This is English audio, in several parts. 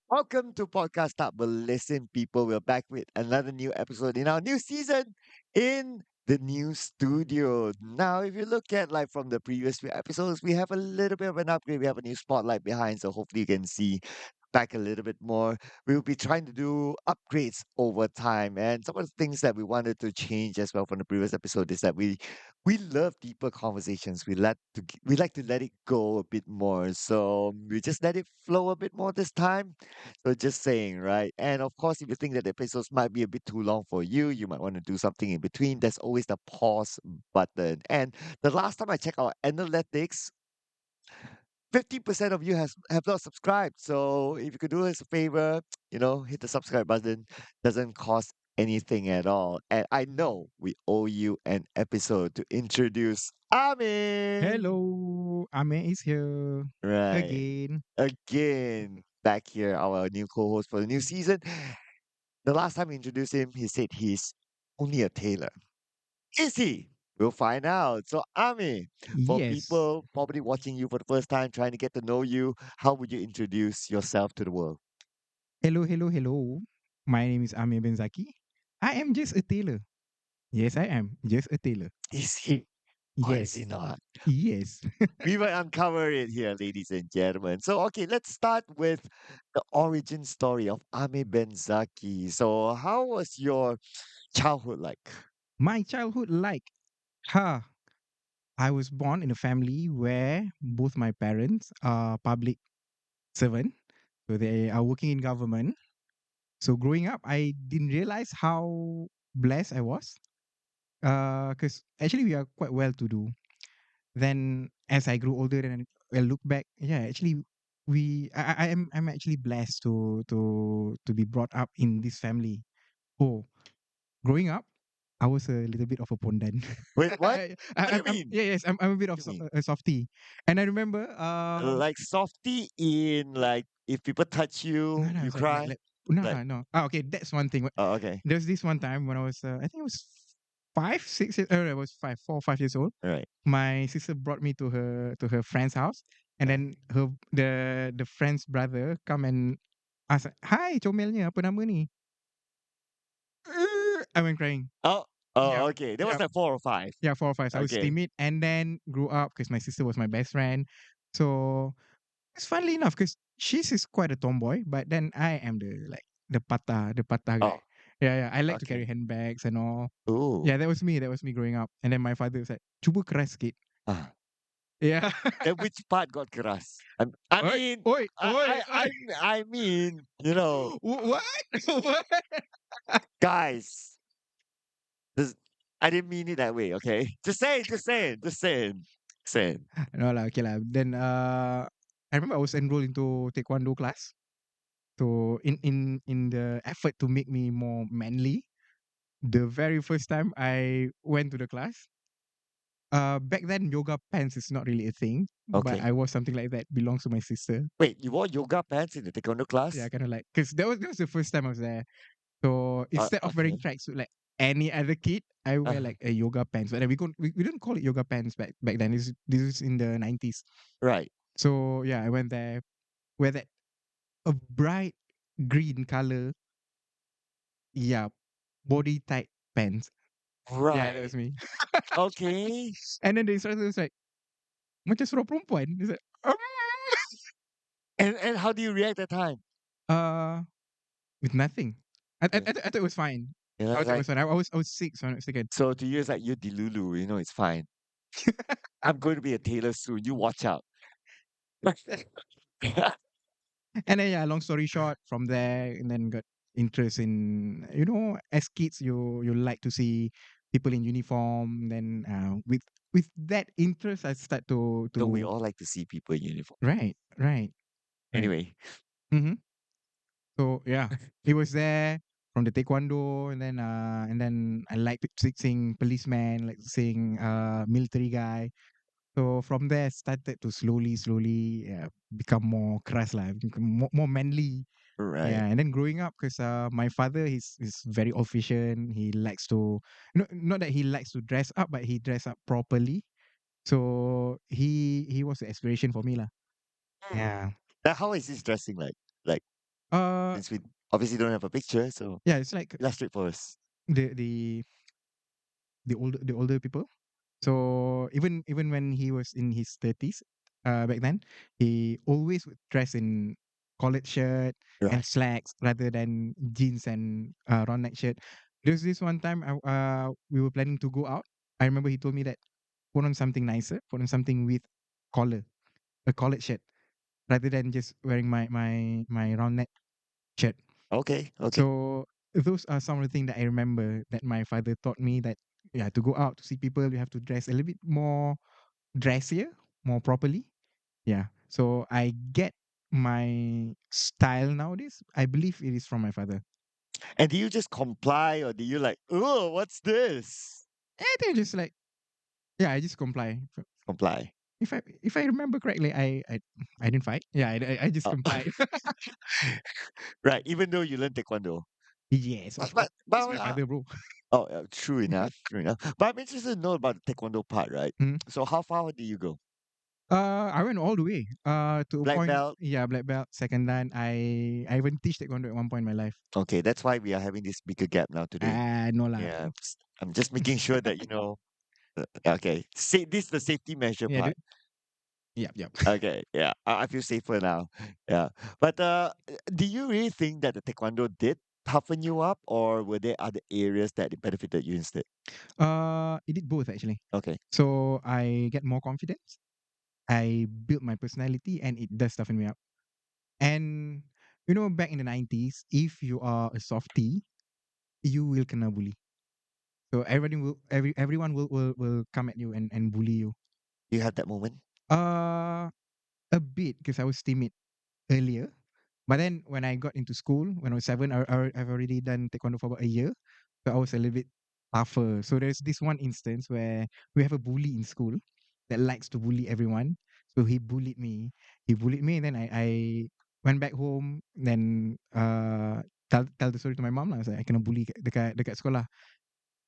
Welcome to Podcast Start Berlesen, people. We're back with another new episode in our new season in the new studio. Now, if you look at like from the previous few episodes, we have a little bit of an upgrade. We have a new spotlight behind, so hopefully you can see back a little bit more. We'll be trying to do upgrades over time, and some of the things that we wanted to change as well from the previous episode is that we love deeper conversations. We like to let it go a bit more. So we just let it flow a bit more this time. So just saying, right? And of course, if you think that the episodes might be a bit too long for you, you might want to do something in between. There's always the pause button. And the last time I checked our analytics, 50% of you have not subscribed. So if you could do us a favor, hit the subscribe button. Doesn't cost anything at all. And I know we owe you an episode to introduce Amin. Hello, Amir is here Right. again. Again, back here, our new co-host for the new season. The last time we introduced him, he said he's only a tailor. Is he? We'll find out. So, Ami, for Yes. people probably watching you for the first time, trying to get to know you, how would you introduce yourself to the world? Hello, hello, hello. My name is Amir Benzaki. I am just a tailor. Yes, I am just a tailor. Is he or is he Yes. not? Yes. We will uncover it here, ladies and gentlemen. So, okay, let's start with the origin story of Ami Benzaki. So, how was your childhood like? My childhood, like, ha, I was born in a family where both my parents are public servant. So they are working in government. So growing up, I didn't realize how blessed I was. Because actually we are quite well to do. Then as I grew older and I look back, yeah, actually I'm actually blessed to be brought up in this family. Oh, growing up, I was a little bit of a pondan. Wait, what? What do you I'm mean? yeah, yes, I'm a bit of You mean a softie. And I remember like softy in like if people touch no you, no you it's cry? like no Like, no no. Ah, okay, that's one thing. oh, okay, There's this one time when I was I think it was 5 6 years, oh, I was 5 4 5 years old. all right. My sister brought me to her friend's house, and then the friend's brother come and ask, "Hi, comelnya apa nama ni?" I went crying. Oh, Yeah, okay. That was yeah, like 4 or 5. yeah, 4 or 5. So I was Okay. timid, and then grew up because my sister was my best friend. So it's funnily enough because she's is quite a tomboy, but then I am the patah guy. Oh, Yeah, yeah. I like to carry okay. handbags and all. Ooh. Yeah, that was me. That was me growing up. And then my father was like, "Cuba keras sikit." Ah. Yeah. And which part got keras? I Oi, mean, oi, I, oi, I, oi. I, I mean, What? What? guys, this, I didn't mean it that way. Okay, just saying. No lah, okay lah. Then I remember I was enrolled into taekwondo class. So in the effort to make me more manly, the very first time I went to the class, back then yoga pants is not really a thing, but Okay. I wore something like that. Belongs to my sister. Wait, you wore yoga pants in the taekwondo Yeah, class? kind of like because that was the first time I was there. So instead of wearing Okay. tracksuit like any other kid, I wear Uh, like a yoga pants. But then we don't call it yoga pants back then. This is in the 90s. right. So yeah, I went there, wear that a bright green color, yeah, body tight pants. Yeah, that was Right. me. Okay. And then the instructor was like, macam suara perempuan. He's like, And how do you react that time? uh, with nothing. Yes. I thought it was fine. And I I was thought it like, was fine. I was 6 when I was second. so to you, it's like you delulu, it's fine. I'm going to be a tailor soon. You watch out. And then yeah, long story short, from there, and then got interest in as kids you like to see people in uniform. Then with that interest, I start Don't we to all like to see people in uniform? right, right, right. Anyway, Mm-hmm. So yeah, it was there from the taekwondo, and then I like seeing policeman, like seeing military guy. So from there, started to slowly become more crass lah, become more manly. right. Yeah, and then growing up, because my father is very efficient. He likes to, not that he likes to dress up, but he dress up properly. So he was the aspiration for me lah. Hmm. Yeah. Now, how is his dressing like? Like, Uh, Since we obviously don't have a picture, so yeah, it's like illustrate for us. the the the older people. So even when he was in his 30s, back then, he always would dress in collared shirt and Right. slacks rather than jeans and round neck shirt. There's this one time we were planning to go out. I remember he told me that put on something nicer, put on something with collar, a collared shirt, rather than just wearing my round neck shirt. Okay. Okay. So those are some of the things that I remember that my father taught me that yeah, to go out to see people, you have to dress a little bit more dressier, more properly. Yeah. So I get my style nowadays. I believe it is from my father. And do you just comply, or do you like, oh, what's this? I think just like yeah, I just comply. Comply. If I remember correctly, I didn't fight. Yeah, I just Oh. complied. Right. Even though you learn taekwondo. Yes, of course. But It's my father, bro. oh, true enough. True enough. But I'm interested to know about the taekwondo part, right? Mm. So how far do you go? I went all the way. To a Black point. belt. Yeah, black belt. Second dan. I even teach taekwondo at one point in my life. Okay, that's why we are having this bigger gap now today. No lah. Yeah, I'm just making sure that you know. Okay, say this is the safety measure Yeah, part. dude. Yep, yep. Okay, yeah, I feel safer now. Yeah, but do you really think that the taekwondo did toughen you up, or were there other areas that it benefited you instead? It did both actually. Okay, So I get more confidence. I built my personality, and it does toughen me up. And back in the 90s, if you are a softie, you will kena bully. So everyone will come at you and bully you. you had that moment. Uh, a bit because I was timid earlier. But then when I got into school, when I was 7, I've already done taekwondo for about a year. So I was a little bit tougher. So there's this one instance where we have a bully in school that likes to bully everyone. So he bullied me. He bullied me, and then I went back home. Then tell the story to my mom lah. I was like, I kena bully dekat sekolah.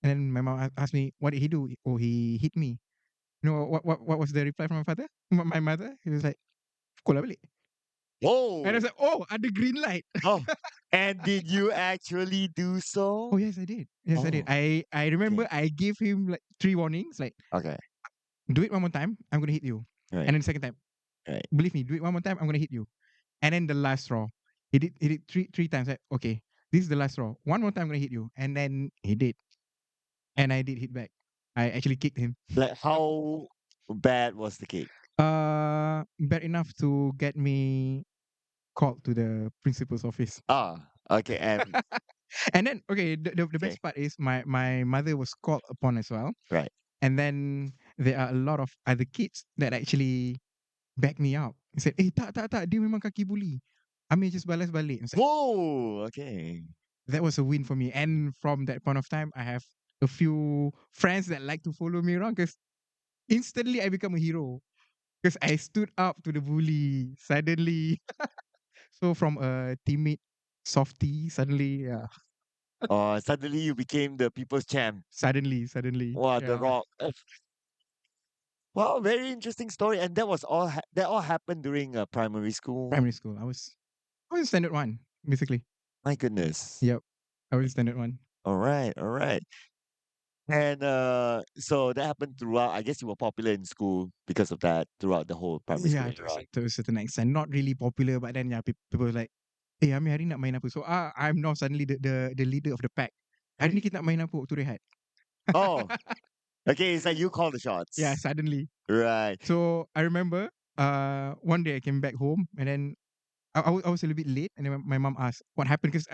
And then my mom asked me, what did he do? Oh, he hit me. You know what was the reply from my father? My mother? He was like, pukul lah balik. And I Whoa! was like, oh, ada green light. Oh, and did you actually do Oh so? yes, I did. Yes, I did. Oh, I remember okay, I gave him like 3 warnings. Like, okay, do it one more time, I'm gonna hit you. right, And then the second time, right. believe me, do it one more time, I'm gonna hit you. And then the last straw, he did three times. Like, okay, this is the last straw. One more time, I'm gonna hit you. And then he did, and I did hit back. I actually kicked him. Like, how bad was the cake? Bad enough to get me called to the principal's office. Ah, okay, and And then, okay, the okay, best part is my mother was called upon as well. right. And then there are a lot of other kids that actually back me up. He said, tak, dia memang kaki bully. Amir just balas balik. It's like, Whoa, okay. that was a win for me. And from that point of time, I have a few friends that like to follow me around because instantly I become a hero. Because I stood up to the bully suddenly. So from a timid softie, suddenly, yeah, Suddenly you became the people's champ. suddenly, Wow, the yeah. rock. Wow, very interesting story. And that was all. That all happened during primary school. Primary school, I was standard one, basically. My goodness. Yep, I was standard one. All right, all right. And so that happened throughout. I guess you were popular in school because of that throughout the whole primary school Yeah, era. to a certain extent. Not really popular, but then yeah, people were like, "Eh, Ami hari ni nak main apa?" So I'm now suddenly the leader of the pack. Hari ni kita nak main apa waktu rehat? Oh, okay. It's like you call the Yeah, shots, suddenly. right? So I remember one day I came back home, and then I was a little bit late, and then my mom asked what happened because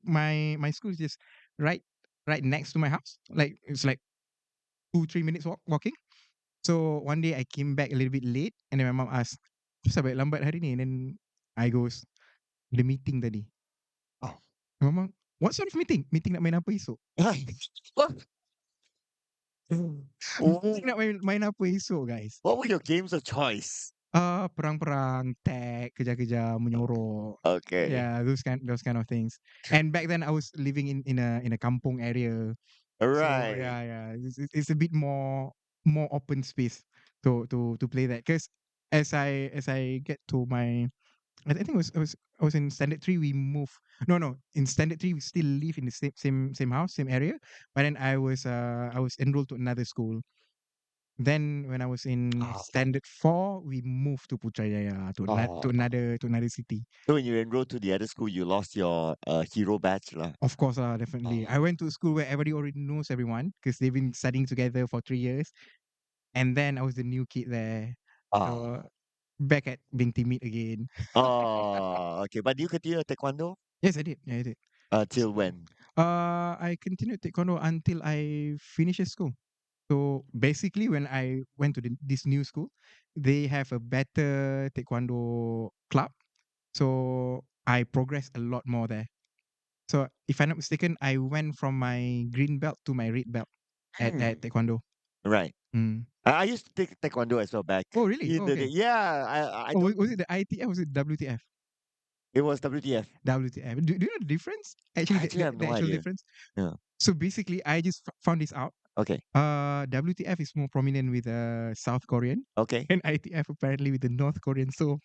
my school is just right right next to my house. Like it's like 2-3 minutes walking. So one day I came back a little bit late, and then my mom asked, "Kenapa balik lambat hari ni?" And then I goes, "The meeting tadi." Oh, My mom, "What sort of meeting? Meeting nak main apa esok?" what? Meeting Wh- nak main apa esok, guys? what were your games of choice? Perang-perang, tag, kejar-kejar, menyorok. Okay, Yeah, those kind of things. And back then I was living in a kampung area. all So right. yeah, it's a bit more open space to play that. Because as I get to my I think it was I was in standard three. We moved. No, no. In standard three, we still live in the same house, same area. But then I was enrolled to another school. Then when I was in Oh, standard four, we moved to Putrajaya oh. to another city. So when you enrolled to the other school, you lost your hero badge lah. Of course, definitely. Oh. I went to a school where everybody already knows everyone because they've been studying together for 3 years. And then I was the new kid there. So Ah. back at being timid again. Oh, okay. But do you continue taekwondo? Yes, I did. Yeah, I did. Till So, when? I continued taekwondo until I finished school. So basically, when I went to this new school, they have a better taekwondo club. So I progressed a lot more there. So if I'm not mistaken, I went from my green belt to my red belt at Hmm. taekwondo. Right. Mm. I used to take taekwondo as well back Oh, really? in Oh, the day. okay. Yeah, I Oh, don't. was it the ITF? Was it WTF? It was WTF. WTF. Do you know the difference? Actually, I actually have the no actual idea. difference. Yeah. So basically, I just found this out. Okay. WTF is more prominent with South Korean, Okay. and ITF apparently with the North Korean. So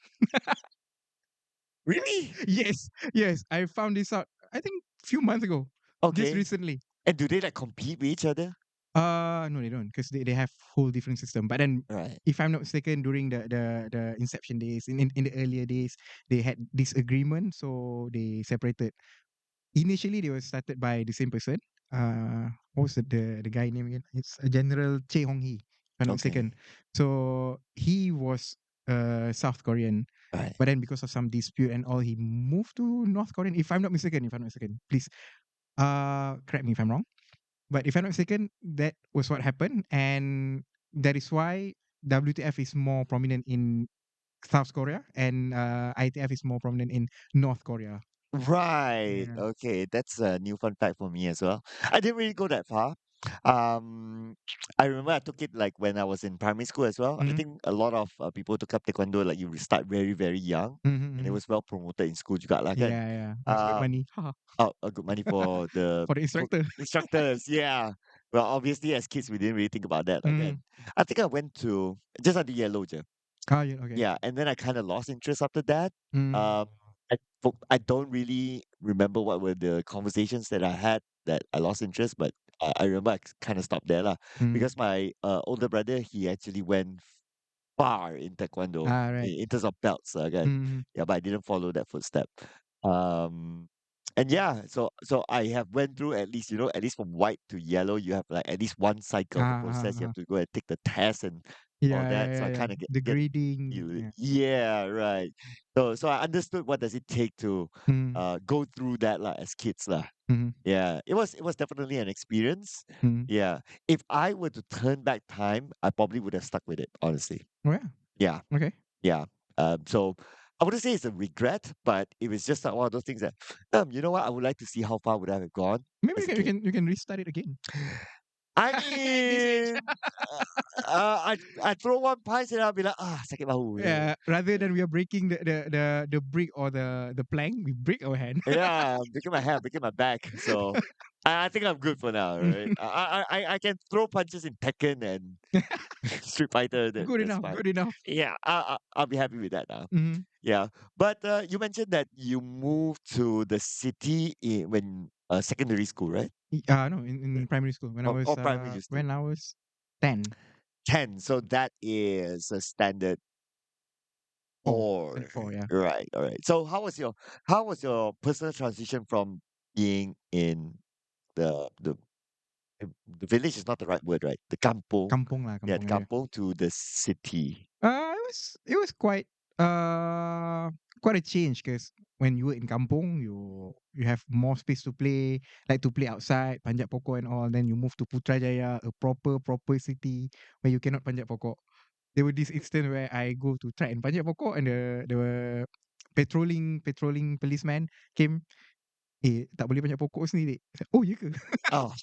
Really? yes, yes, I found this out. I think few months ago, just Okay. recently. And do they like compete with each other? No, they don't, because they have whole different system. But then, Right. if I'm not mistaken, during the inception days, in the earlier days, they had this agreement, so they separated. Initially, they were started by the same person. What was the guy name again? It's General Che Hong Hee, if I'm not Okay. mistaken. So he was South Korean, Right. but then because of some dispute and all, he moved to North Korean. If I'm not mistaken, please correct me if I'm wrong. But if I'm not mistaken, that was what happened, and that is why WTF is more prominent in South Korea, and ITF is more prominent in North Korea. Right. Yeah. Okay. That's a new fun fact for me as well. I didn't really go that far. Um, I remember I took it like when I was in primary school as well. I Mm-hmm. think a lot of people took up taekwondo like you start very, very young, Mm-hmm. and it Mm-hmm. was well promoted in school juga lah kan. Yeah, yeah. Makes good Um, money. Haha. good money for the For the instructor. instructors. Yeah. Well, obviously as kids we didn't really think about that Mm-hmm. again. I think I went to just at the yellow je. Oh, yeah, okay. Yeah, and then I kind of lost interest after that. Mm. Um, I don't really remember what were the conversations that I had that I lost interest, but I remember I kind of stopped there lah. Mm. Because my older brother, he actually went far in taekwondo Ah, right. in terms of belts lah kan. Mm-hmm. Yeah, but I didn't follow that footstep. Um, and yeah, so I have went through at least at least from white to yellow, you have like at least one cycle of the process. You have to go and take the test and all Yeah, yeah, that. So yeah, I yeah. kind of The get grading. you. Yeah. Yeah, right. So I understood what does it take to Mm. go through that lah as kids lah. Mm-hmm. Yeah, it was definitely an experience. Mm. Yeah, if I were to turn back time, I probably would have stuck with it. Honestly, Oh, yeah. yeah, Okay. yeah. So I wouldn't say it's a regret, but it was just like one of those things that, you know what, I would like to see how far would I have gone Maybe as a kid. you can restart it again. I At this age. mean, I throw one punch and I'll be like, sakit bahu. Yeah. Rather than we are breaking the brick or the plank, we break our hand. Yeah, breaking my hand, breaking my back. So I think I'm good for now, right? I can throw punches in Tekken and Street Fighter. Good That's enough. fine. Good enough. Yeah, I'll be happy with that now. Mm-hmm. Yeah, but you mentioned that you moved to the city when secondary school, right? No, in primary school Or primary you still when I was 10. 10. So that is a standard 4. four. Standard 4, yeah. Right, all right. So how was your personal transition from being in the the village is not the right word, right? The kampung. Yeah, the Kampong area. kampung to the city. It was quite a change because when you were in kampong, you have more space to play, like to play outside, panjat pokok and all. Then you move to Putrajaya, a proper city where you cannot panjat pokok. There were this instance where I go to try and panjat pokok, and the patrolling policeman came. Tak boleh panjat pokok sini, dek. I said, oh, ya ke? Oh,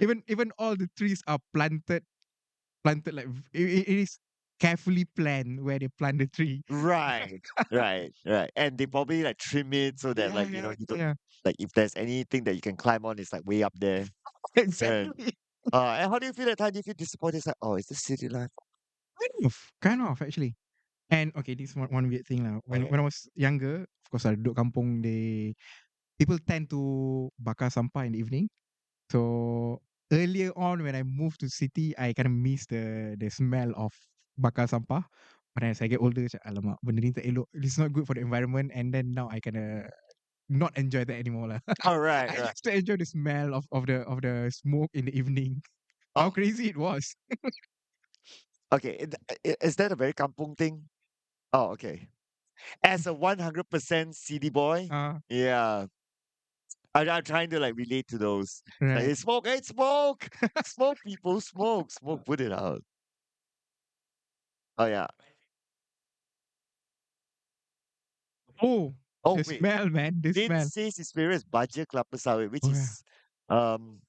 Even all the trees are planted like it is carefully planned where they plant the tree. right, right. And they probably like trim it so that Yeah, like yeah, you don't yeah. like if there's anything that you can climb on, it's like way up there. Right. Exactly. And how do you feel at time? Do you feel disappointed? It's like, oh, is this city life? Kind of actually. And okay, this one weird thing lah. When Okay. when I was younger, of course, duduk kampung, people tend to bakar sampah in the evening. So earlier on, when I moved to city, I kind of miss the smell of bakar sampah. But as I get older, macam, alamak, benda ni tak elok. It's not good for the environment. And then now I kind of not enjoy that anymore lah. All right, I right. used to enjoy the smell of the smoke in the evening. How Oh, crazy it was. okay. Is that a very kampung thing? Oh, okay. As a 100% CD boy, Uh, yeah, I'm trying to like relate to those. Like, right. hey, smoke, hey, smoke, smoke, people, smoke, smoke, put it out. Oh yeah. Oh, Oh the wait, smell, man. The Lin smell. says his favorite is Baja Kelapa Sawit, which Oh, yeah. is um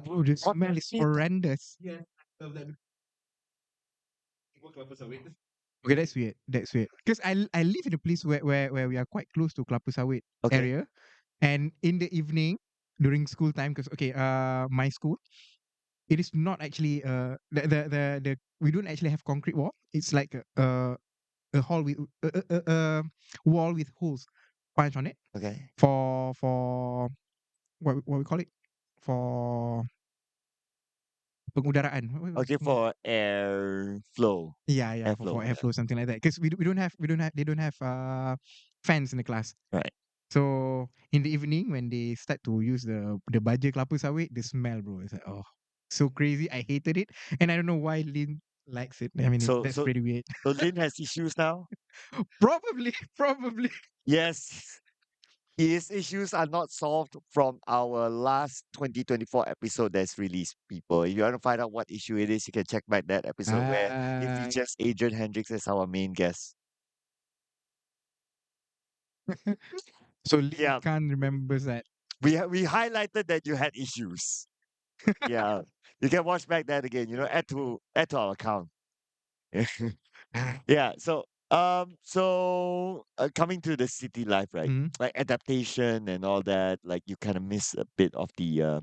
Oh, the what smell is it- horrendous. Okay, that's weird. That's weird. Because I live in a place where we are quite close to Kelapa Sawit okay, area, and in the evening during school time, because okay, my school, it is not actually the we don't actually have concrete wall. It's like a hall with wall with holes punched on it okay, for what we call it, for pengudaraan. What okay, for air flow, Yeah, yeah, for airflow, yeah, airflow, something like that. Because we don't have they don't have fans in the class. right. So in the evening when they start to use the baja kelapa sawit, the smell, bro, it's like, oh, so crazy. I hated it, and I don't know why Lin likes it. I mean, So that's so pretty weird. so Lin has issues now. Probably, probably. Yes, his issues are not solved from our last 2024 episode that's released, people. If you want to find out what issue it is, you can check back that episode where it Uh, features Adrian Hendricks as our main guest. so Lin Yeah, can't remembers that. we highlighted that you had issues. Yeah, you can watch back that again. Add to our account. Yeah. So coming to the city life, right? Mhm. Like adaptation and all that. Like you kind of miss a bit of the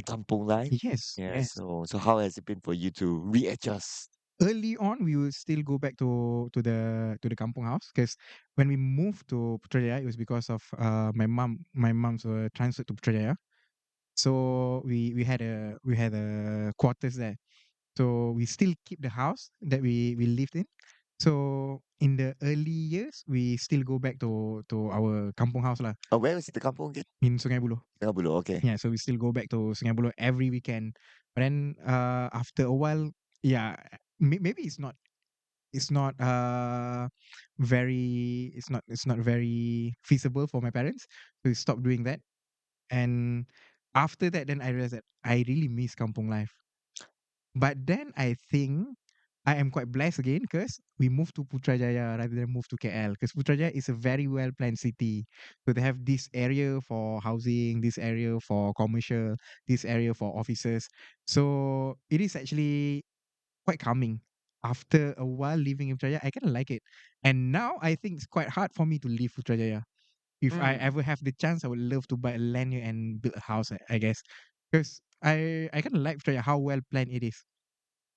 kampung life. Yes, Yeah. yes. So how has it been for you to readjust? Early on, we will still go back to the kampung house because when we moved to Putrajaya, it was because of my mom's transferred to Putrajaya. So we had a quarters there. So we still keep the house that we lived in. So in the early years, we still go back to our kampung house lah Oh, where is the kampung again? in Sungai Buloh. Bulo. Okay. Yeah, so we still go back to Sungai Buloh every weekend. But then after a while, yeah, maybe it's not it's not very feasible for my parents, so we stopped doing that. And after that, then I realized that I really miss kampung life. But then I think I am quite blessed again because we moved to Putrajaya rather than move to KL, because Putrajaya is a very well planned city. So they have this area for housing, this area for commercial, this area for offices. So it is actually quite calming. After a while living in Putrajaya, I kind of like it. And now I think it's quite hard for me to leave Putrajaya. If I Mm. ever have the chance, I would love to buy a land here and build a house, I guess. Because I kind of like Putrajaya, how well planned it is.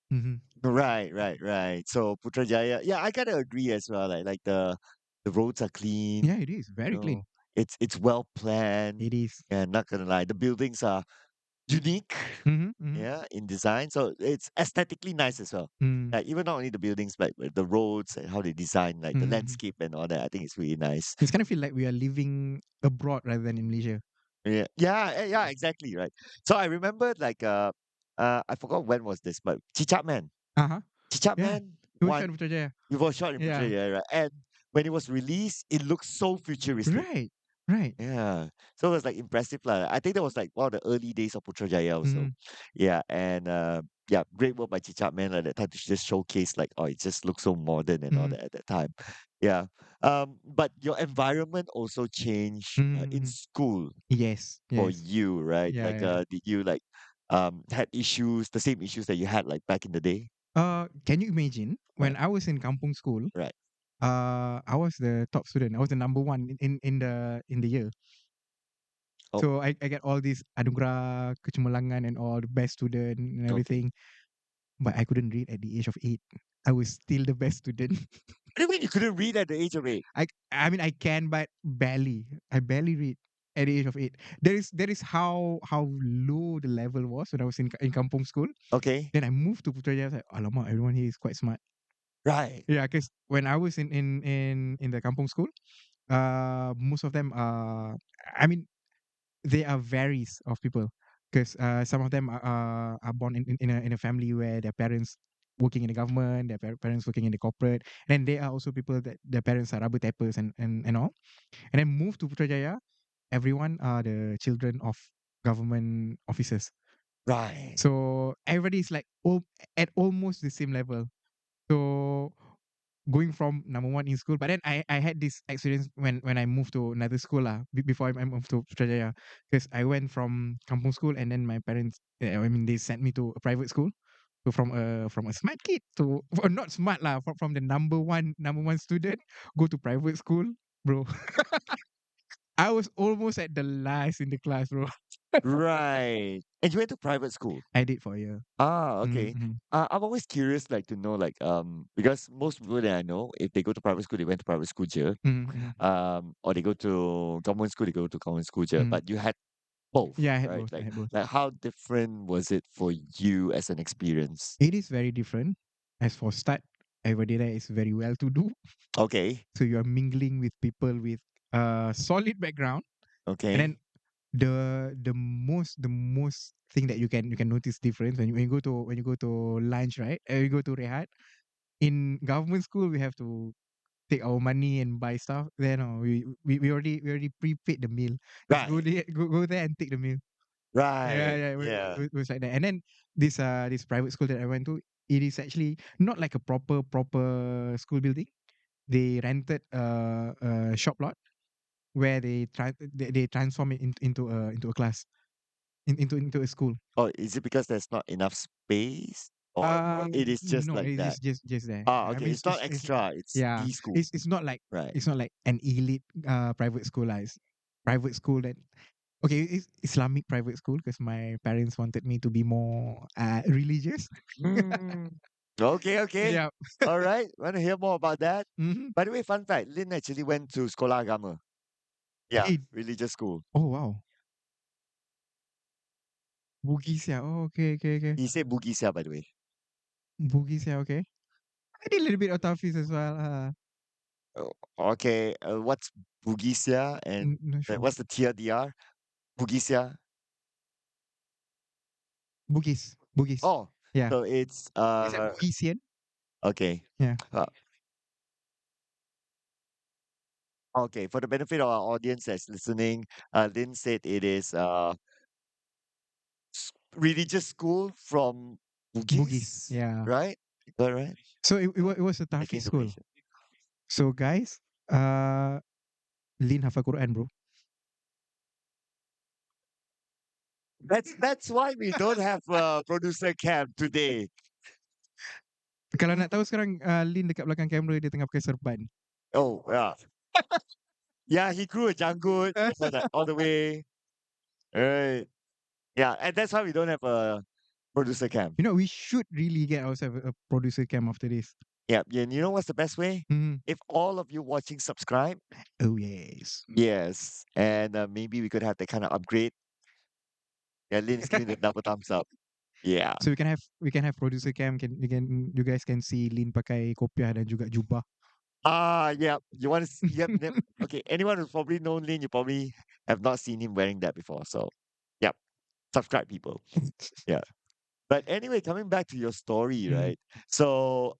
Hmm. Right, right, right. So Putrajaya, yeah, I kind of agree as well. Like the roads are clean. Yeah, it is You very clean. know, it's well planned. It is. Yeah, not gonna lie, the buildings are unique. Mm-hmm, mm-hmm, Yeah, in design, so it's aesthetically nice as well. mm, Like even not only the buildings, but the roads and how they design, like the mm-hmm. landscape and all that. I think it's really nice. It's kind of feel like we are living abroad rather than in Malaysia. Yeah, yeah, yeah, exactly, right. So I remember like I forgot when was this, but Chichat Man, Uh huh. Chichat Yeah. Man We shot one, in Putrajaya. it was shot in Yeah. Putrajaya, right? And when it was released, it looked so futuristic. Right. Right. Yeah. So it was like impressive. Lah. I think that was like one of the early days of Putrajaya Mm-hmm. also. Yeah. And yeah, great work by Chichat Man at that time to just showcase like, oh, it just looks so modern and all Mm-hmm. that at that time. Yeah. But your environment also changed in Mm-hmm. school Yes. for Yes. you, right? Yeah. Like Yeah. did you like had issues, the same issues that you had like back in the day? Can you imagine when Right. I was in kampung school? Right. I was the top student. I was the number one in the year. Oh, So I get all these anugerah, kecemerlangan, and all the best student and okay. everything. But I couldn't read at the age of 8. I was still the best student. What do you mean you couldn't read at the age of 8? I mean I can, but barely. I barely read at the age of 8. There is how low the level was when I was in kampung school. Okay. Then I moved to Putrajaya. I was like, alamak, everyone here is quite smart. Right. Yeah, because when I was in the kampung school, most of them I mean there are varies of people because some of them are born in a family where their parents working in the government, their parents working in the corporate, and there are also people that their parents are rubber tappers and all, and then move to Putrajaya. Everyone are the children of government officers, Right. so everybody is like at almost the same level. So going from number one in school, but then I had this experience when I moved to another school lah before I moved to Putrajaya, because I went from kampung school and then my parents, I mean they sent me to a private school. So from a smart kid to not smart lah, from the number one student go to private school, bro. I was almost at the last in the class, bro. Right. And you went to private school. I did for a year. Ah, okay. Mm-hmm. I'm always curious, like to know, like because most people that I know, if they go to private school, they went to private school, je. Mm-hmm. Or they go to government school, they go to government school, je. Mm-hmm. But you had both, Yeah, I had right? both. I had both. Like how different was it for you as an experience? It is very different. As for start, everybody there is very well to do. Okay, So you are mingling with people with a solid background, and then okay, the most thing that you can notice difference when you go to lunch, right? You go to rehat. In government school, we have to take our money and buy stuff. Then we already prepaid the meal. Just go right, there, go there and take the meal. Yeah, right, yeah, yeah. it was like that. And then this private school that I went to, it is actually not like a proper school building. They rented a shop lot where they transform it into a class, into a school. Oh, is it because there's not enough space, or it is just No, like it's that? just there. Ah, I okay. mean, It's not extra. It's yeah, the school, it's not like right? it's not like an elite private school lah. It's private school that okay, it's Islamic private school because my parents wanted me to be more religious. Mm. Okay, okay. Yeah. All right. Want to hear more about that? Mm-hmm. By the way, fun fact: Lin actually went to Sekolah Agama. Yeah, Hey, religious school. oh wow, Bugis, yeah. Oh, okay, okay, okay. He said Bugis, by the way. Bugis, yeah. Okay. I did a little bit of Tafis as well. Oh, okay. What's Bugisia and Not sure. what's the TLDR? Bugisia. Bugis, Bugis. Oh, Yeah. so it's Is that Bugisian? okay. Yeah. Uh, okay, for the benefit of our audience that's listening, Lin said it is religious school from Bugis. Bugis, Yeah. right? Is that right? So it was a Making Tafiz school. information. So guys, Lin hafal Quran, bro. That's why we don't have a producer cam today. Kalau nak tahu sekarang, Lin dekat belakang kamera dia tengah pakai serban. Oh yeah, yeah. He grew a janggut for that all the way. Right. Yeah, and that's why we don't have a producer cam. You know, we should really get ourselves a producer cam after this. Yeah, and you know what's the best way? Mhm. If all of you watching subscribe, Oh yes. yes, and maybe we could have that kind of upgrade. Yeah, Lynn's giving the double thumbs up. Yeah. So we can have producer cam. You guys can see Lin pakai kopiah dan juga jubah. Ah, yeah. You want to? Yep, yep. Okay. Anyone who's probably known Lynn, you probably have not seen him wearing that before. So, yep. Subscribe, people. Yeah. But anyway, coming back to your story, Mhm. right? So,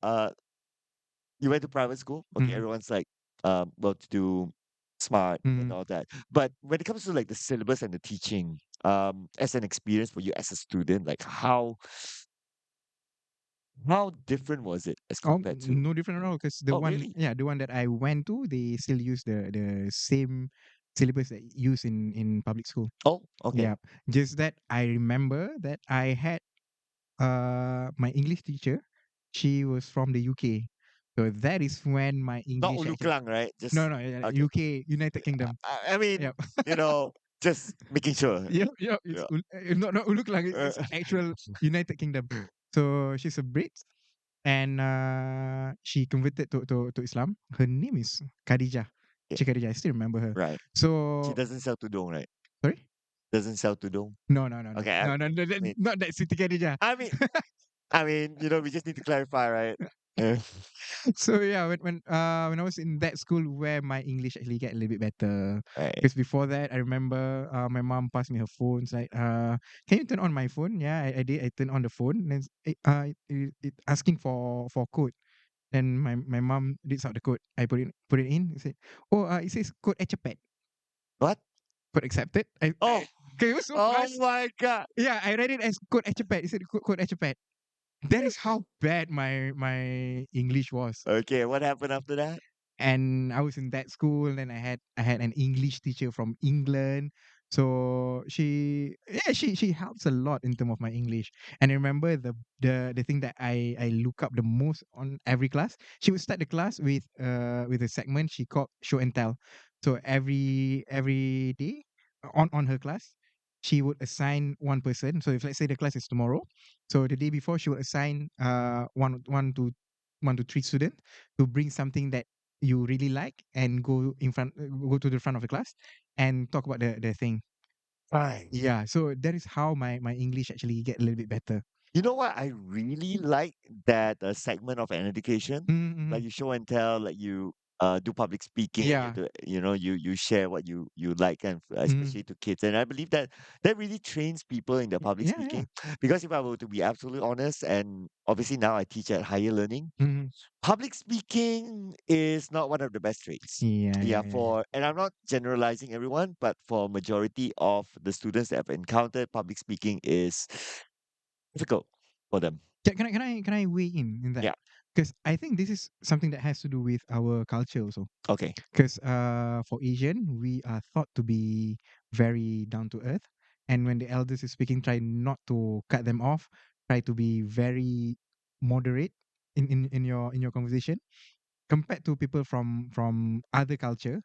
you went to private school. Okay, Mhm. everyone's like, well to do, smart, and Mhm. all that. But when it comes to like the syllabus and the teaching, as an experience for you as a student, like how different was it as Oh, compared to? no different at all because the Oh, one, really? yeah, the one that I went to, they still use the same syllabus that used in public school. Oh, okay. Yeah, just that I remember that I had my English teacher. She was from the UK, so that is when my Not English actually. Uluklang, right? No, Just no, okay. UK, United Kingdom. I mean, Yep. just making sure. Yep, yep. It's Yeah. not Uluk lang. Uh, It's actual United Kingdom. So she's a Brit, and she converted to Islam. Her name is Khadijah. Yeah, Cik Khadijah, I still remember her. right. She So doesn't sell tudung, right? sorry? Doesn't sell tudung. No, no, no, no, Okay, no, no, no, I mean, not that Siti Khadijah. I mean, we just need to clarify, right? Eh, So yeah, when I was in that school where my English actually get a little bit better. right. Because before that, I remember my mom passed me her phone. It's like, can you turn on my phone? Yeah, I did. I turned on the phone, and then it asking for code. Then my mom reads out the code. I put it in. It said, oh, it says code ecepat. What? Code accepted. Oh, Okay, it was so oh fast. my God. Yeah, I read it as code ecepat. It said code ecepat. That is how bad my English was. Okay, what happened after that? And I was in that school, and then I had an English teacher from England. So she helps a lot in terms of my English. And I remember the thing that I look up the most on every class. She would start the class with a segment she called show and tell. So every day on her class, she would assign one person. So if let's say the class is tomorrow, so the day before she would assign one to three students to bring something that you really like and go to the front of the class and talk about the thing. Right. Yeah, so that is how my English actually get a little bit better. You know what? I really like that segment of an education. Mm-hmm. Like you show and tell, like you do public speaking, Yeah. you share what you like, and Mm. especially to kids. And I believe that that really trains people in their public Yeah, yeah. speaking. Because if I were to be absolutely honest, and obviously now I teach at higher learning, Mm. public speaking is not one of the best traits. Yeah, Yeah, yeah, yeah, yeah. and I'm not generalizing everyone, but for majority of the students that I've encountered, public speaking is difficult for them. Can I weigh in that? Yeah. Because I think this is something that has to do with our culture also. Okay. Because for Asian, we are thought to be very down to earth, and when the elders is speaking, try not to cut them off. Try to be very moderate in your conversation. Compared to people from other culture,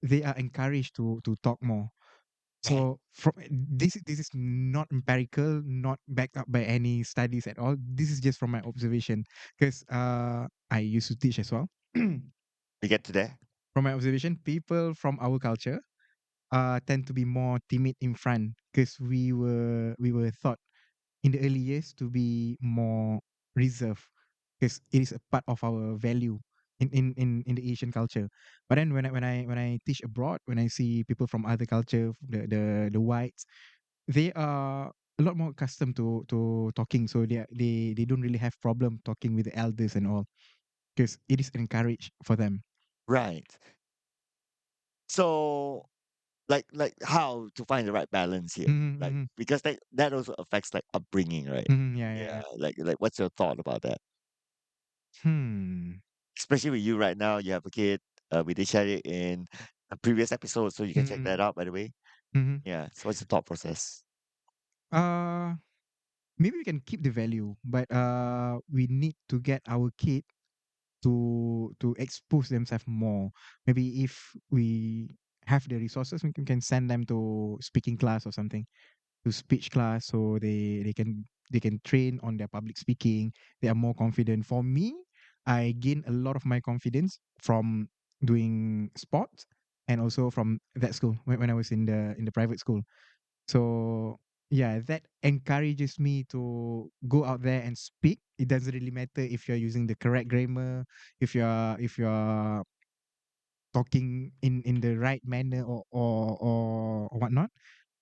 they are encouraged to talk more. Right. So this is not empirical, not backed up by any studies at all. This is just from my observation, because I used to teach as well. We get to there. From my observation, people from our culture tend to be more timid in front, because we were thought in the early years to be more reserved, because it is a part of our value in the Asian culture. But then when I teach abroad, when I see people from other culture, the whites, they are a lot more accustomed to talking, so they don't really have problem talking with the elders and all, because it is encouraged for them. Right. So like how to find the right balance here? Mm-hmm, Like mm-hmm, because that also affects like upbringing, right? mm-hmm, yeah, yeah, Yeah. yeah. Like what's your thought about that? Hmm. Especially with you right now, you have a kid. We did share it in a previous episode, so you can check Mm-hmm, that out. By the way, mm-hmm. yeah. So what's the thought process? Uh, Maybe we can keep the value, but we need to get our kid to expose themselves more. Maybe if we have the resources, we can send them to speaking class or something, to speech class, so they can train on their public speaking. They are more confident. For me, I gain a lot of my confidence from doing sports, and also from that school when I was in the private school. So yeah, that encourages me to go out there and speak. It doesn't really matter if you're using the correct grammar, if you're talking in the right manner, or whatnot.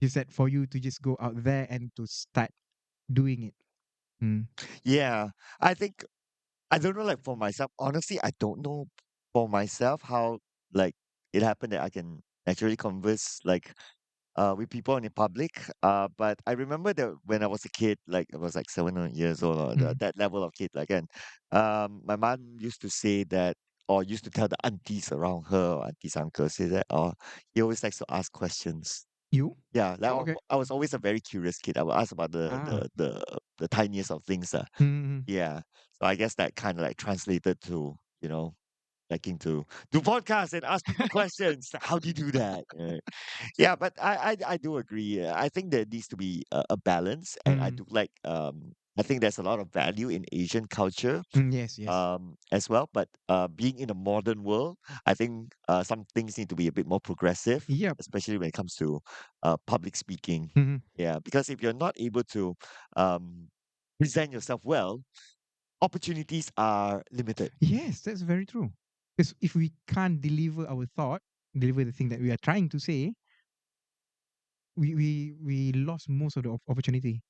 Is that for you to just go out there and to start doing it. Mm. Yeah, I think I don't know. Like for myself, honestly, I don't know for myself how like it happened that I can naturally converse with people in public. But I remember that when I was a kid, like I was like 7 or 8 years old, or Mm. that level of kid, like, and my mom used to say that, or used to tell the aunties around her, or aunties, uncles, say that, he always likes to ask questions. You? Yeah, Oh, okay. I was always a very curious kid. I would ask about Ah. the tiniest of things. Mm-hmm. Yeah, so I guess that kind of like translated to liking to do podcasts and ask people questions. How do you do that? Yeah, but I do agree. I think there needs to be a balance, and I Mm. do like I think there's a lot of value in Asian culture Yes, yes. as well. But being in a modern world, I think some things need to be a bit more progressive, Yep. especially when it comes to public speaking. Hmm. Yeah, because if you're not able to um, present yourself well, opportunities are limited. Yes, that's very true. Because if we can't deliver our thought, deliver the thing that we are trying to say, we lost most of the opportunity.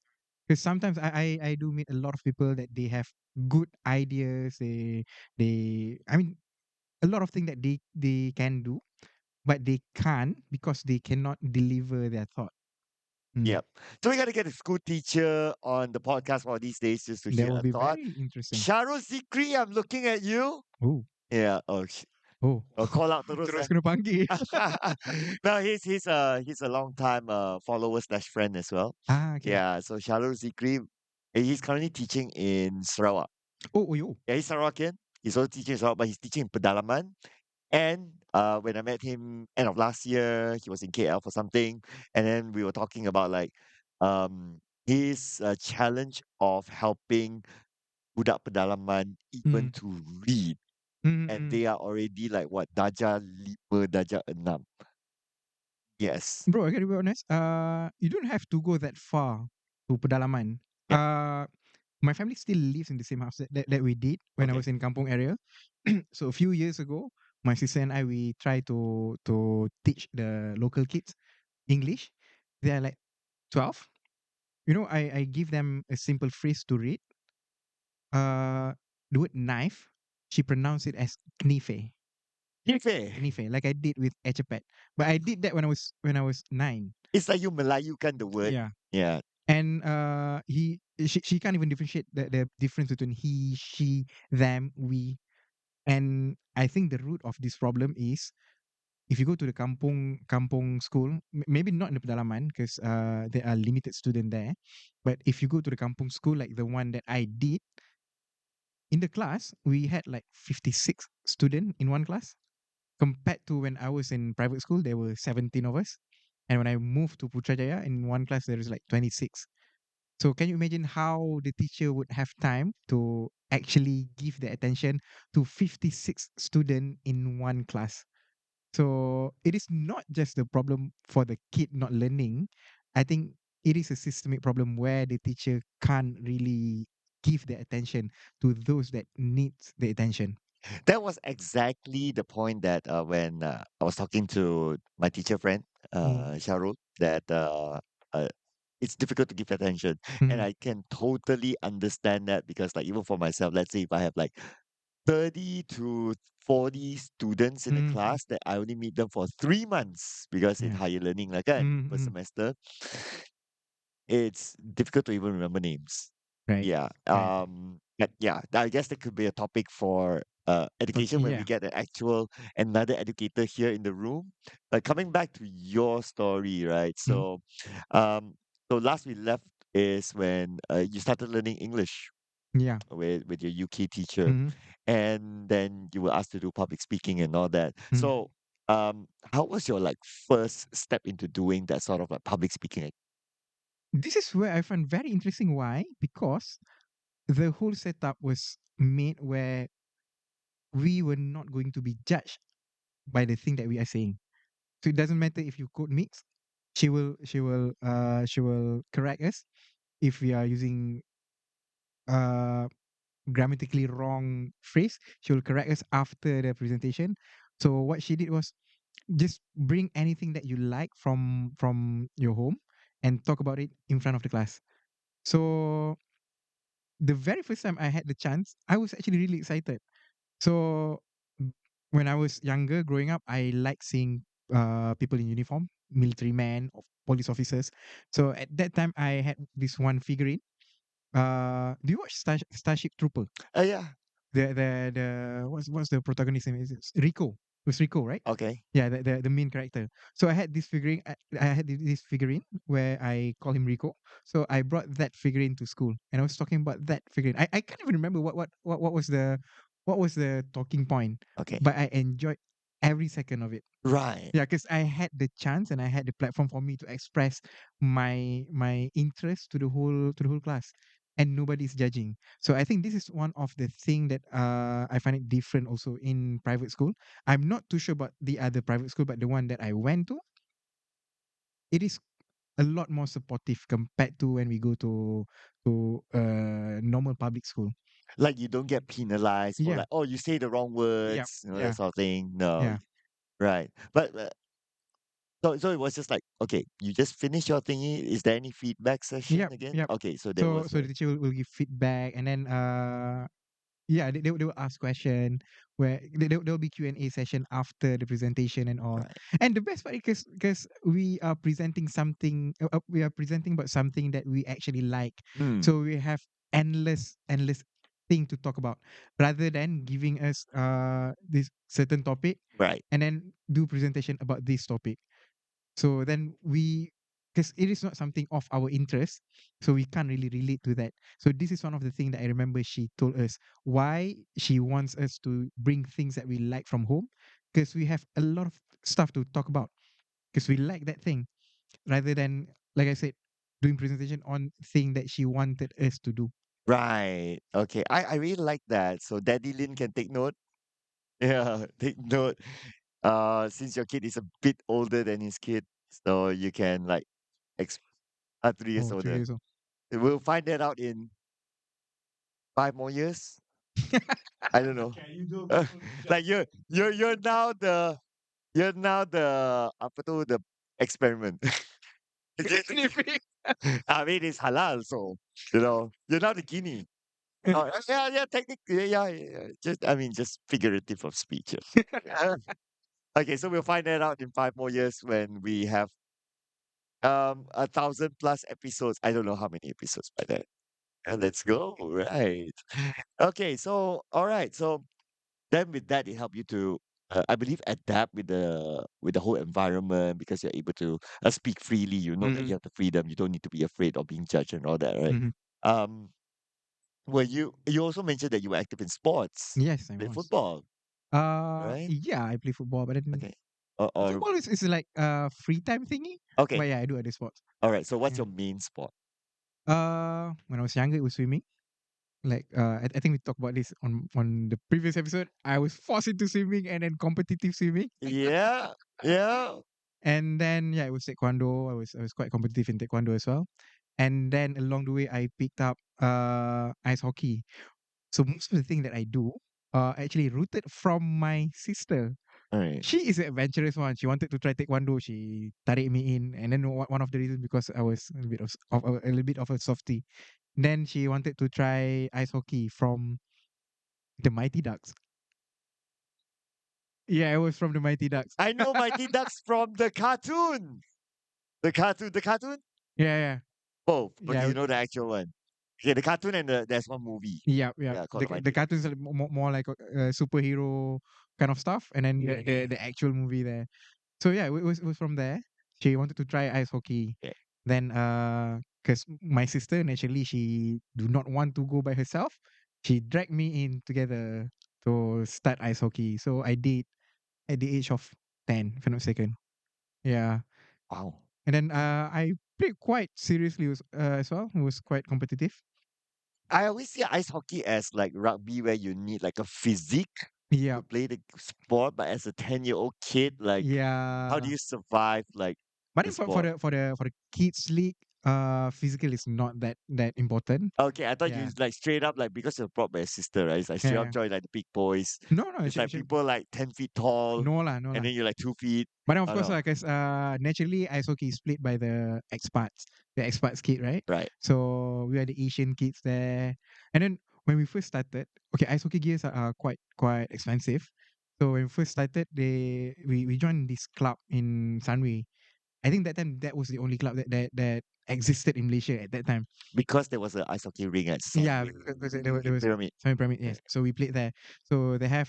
Because sometimes I do meet a lot of people that they have good ideas. They I mean a lot of things that they can do, but they can't because they cannot deliver their thought. Mm. Yep. So we got to get a school teacher on the podcast one of these days just to That hear will a be thought. very interesting. Shahrul Zikri, I'm looking at you. Oh, Yeah. oh. Call out terus Terus eh. kena panggil. No, he's a long time follower slash friend as well. Ah, okay. Yeah. So Shahrul Zikri, he's currently teaching in Sarawak. Oh, oh, yo. Yeah, he's Sarawakian. He's also teaching in Sarawak, but he's teaching in Pedalaman. And when I met him end of last year, he was in KL for something, and then we were talking about like his challenge of helping budak pedalaman even Mm. to read, Mm, and mm. they are already like what darjah 5, darjah 6. Yes. Bro, I gotta be honest. You don't have to go that far to pedalaman. Yeah. My family still lives in the same house that we did when I Okay. was in Kampong area. So a few years ago, my sister and I we try to teach the local kids English. They are like 12. You know, I give them a simple phrase to read. Uh, the word knife, she pronounced it as knife, Kife. knife, like I did with Etchapat. But I did that when I was 9. It's like you Melayukan the word. Yeah. Yeah. And she can't even differentiate the difference between he, she, them, we. And I think the root of this problem is if you go to the kampung school, maybe not in the pedalaman because there are limited students there, but if you go to the kampung school like the one that I did, in the class we had like 56 students in one class compared to when I was in private school there were 17 of us, and when I moved to Putrajaya in one class there is like 26. So can you imagine how the teacher would have time to actually give the attention to 56 students in one class? So it is not just the problem for the kid not learning. I think it is a systemic problem where the teacher can't really give the attention to those that needs the attention. That was exactly the point that when I was talking to my teacher friend, Mm. Sharul, that uh, it's difficult to give attention. And Mm. I can totally understand that because, like, even for myself, let's say if I have like 30 to 40 students in a Mm. class that I only meet them for 3 months because in Yeah. higher learning, like kan, Mm. per Mm. semester, it's difficult to even remember names. Right. Yeah. Right. But yeah, I guess that could be a topic for But education when we yeah. get an actual another educator here in the room. But coming back to your story, right? Mm. Um, so last we left is when you started learning English Yeah. with your UK teacher, Mm. and then you were asked to do public speaking and all that. Mm. So, how was your like first step into doing that sort of like public speaking? This is where I find very interesting. Why? Because the whole setup was made where we were not going to be judged by the thing that we are saying. So it doesn't matter if you code mix, she will correct us if we are using uh grammatically wrong phrase. She will correct us after the presentation. So what she did was just bring anything that you like from your home and talk about it in front of the class. So the very first time I had the chance, I was actually really excited. So when I was younger, growing up, I like seeing people in uniform, military men, police officers. So at that time, I had this one figurine. Do you watch Starship Trooper? Yeah. The what's the protagonist name? Is it Rico? It was Rico, right? Okay. Yeah, the main character. So I had this figurine. I had this figurine where I call him Rico. So I brought that figurine to school, and I was talking about that figurine. I can't even remember what was the talking point, Okay. but I enjoyed every second of it. Right. Yeah, because I had the chance and I had the platform for me to express my interest to the whole class. and nobody's judging. So I think this is one of the thing that I find it different also in private school. I'm not too sure about the other private school, but the one that I went to, it is a lot more supportive compared to when we go to normal public school. Like you don't get penalized for Yeah, like, oh, you say the wrong yeah, words, that yeah, sort of thing. No, yeah, right. But so it was just like, okay, you just finish your thingy. Is there any feedback session yep, again? yep. Okay, so there So was so a the teacher will give feedback, and then yeah, they will ask question where there will be Q&A session after the presentation and all. right. And the best part, because we are presenting something, we are presenting about something that we actually like. Mm, So we have endless thing to talk about, rather than giving us this certain topic right. and then do presentation about this topic. So then we, because it is not something of our interest, so we can't really relate to that. So this is one of the things that I remember she told us why she wants us to bring things that we like from home, because we have a lot of stuff to talk about, because we like that thing, rather than, like I said, doing presentation on thing that she wanted us to do. Right. Okay. I really like that. So Daddy Lin can take note. Yeah, take note. Since your kid is a bit older than his kid, so you can like ex 3 years Oh, three older. years old. We'll find that out in 5 more years. I don't know. Okay, you do Like you're now the apa tu the experiment. sniffing. I mean it's halal, so you're not the guinea. Oh, yeah, technically, yeah. Just I mean just figurative of speech. Yeah. Okay, so we'll find that out in 5 more years when we have 1,000 plus episodes. I don't know how many episodes by then. Let's go. Right. Okay, so all right. So then with that it helped you to I believe adapt with the whole environment because you're able to speak freely. You know that Hmm. you have the freedom. You don't need to be afraid of being judged and all that, right? Hmm. Um, were you also mentioned that you were active in sports, Yes, I played was. football, right? Yeah, I play football, but then Okay. Or football is like a free time thingy. okay. But yeah, I do other sports. All right. So what's Yeah. your main sport? When I was younger, it was swimming. Like I think we talked about this on the previous episode. I was forced into swimming and then competitive swimming, Yeah. Yeah. and then yeah, it was taekwondo. I was quite competitive in taekwondo as well. And then along the way, I picked up ice hockey. So most of the thing that I do actually rooted from my sister. All right. She is an adventurous one. She wanted to try taekwondo. She tarik me in, and then one of the reasons because I was a bit of a little bit of a softie. Then she wanted to try ice hockey from the Mighty Ducks. Yeah, it was from the Mighty Ducks. I know Mighty Ducks from the cartoon. The cartoon. Yeah, yeah, Both, but yeah, you know the actual one. Okay, the cartoon and there's one movie. yeah, yeah. Yeah, called The the the Mighty Ducks. cartoons are more like superhero kind of stuff, and then the actual movie there. So yeah, it was from there. She wanted to try ice hockey. Okay. Then because my sister naturally she do not want to go by herself, she dragged me in together to start ice hockey. So I did at the age of 10, if I'm not mistaken. Yeah. Wow. And then I played quite seriously as well. It was quite competitive. I always see ice hockey as like rugby, where you need like a physique Yeah. to play the sport. But as a 10-year-old kid, like, how do Yeah. you survive like But the then for sport? the kids league, physical is not that important. Okay, I thought you Yeah. like straight up like because you're brought by a sister, right? It's like straight Yeah. up Yeah. join like the big boys. No, no, It's like people like 10 feet tall, no lah, no and lah. then you're like 2 feet. But then of Oh course, no, like, cause naturally ice hockey is played by the expats kid, right? right? So we are the Asian kids there. And then when we first started, okay, ice hockey gears are quite expensive. So when we first started, we joined this club in Sunway. I think that time that was the only club that existed in Malaysia at that time. Because there was an ice hockey ring at Yeah, Sunway because there was Pyramid. Sunway Pyramid, yes. Right. So we played there. So they have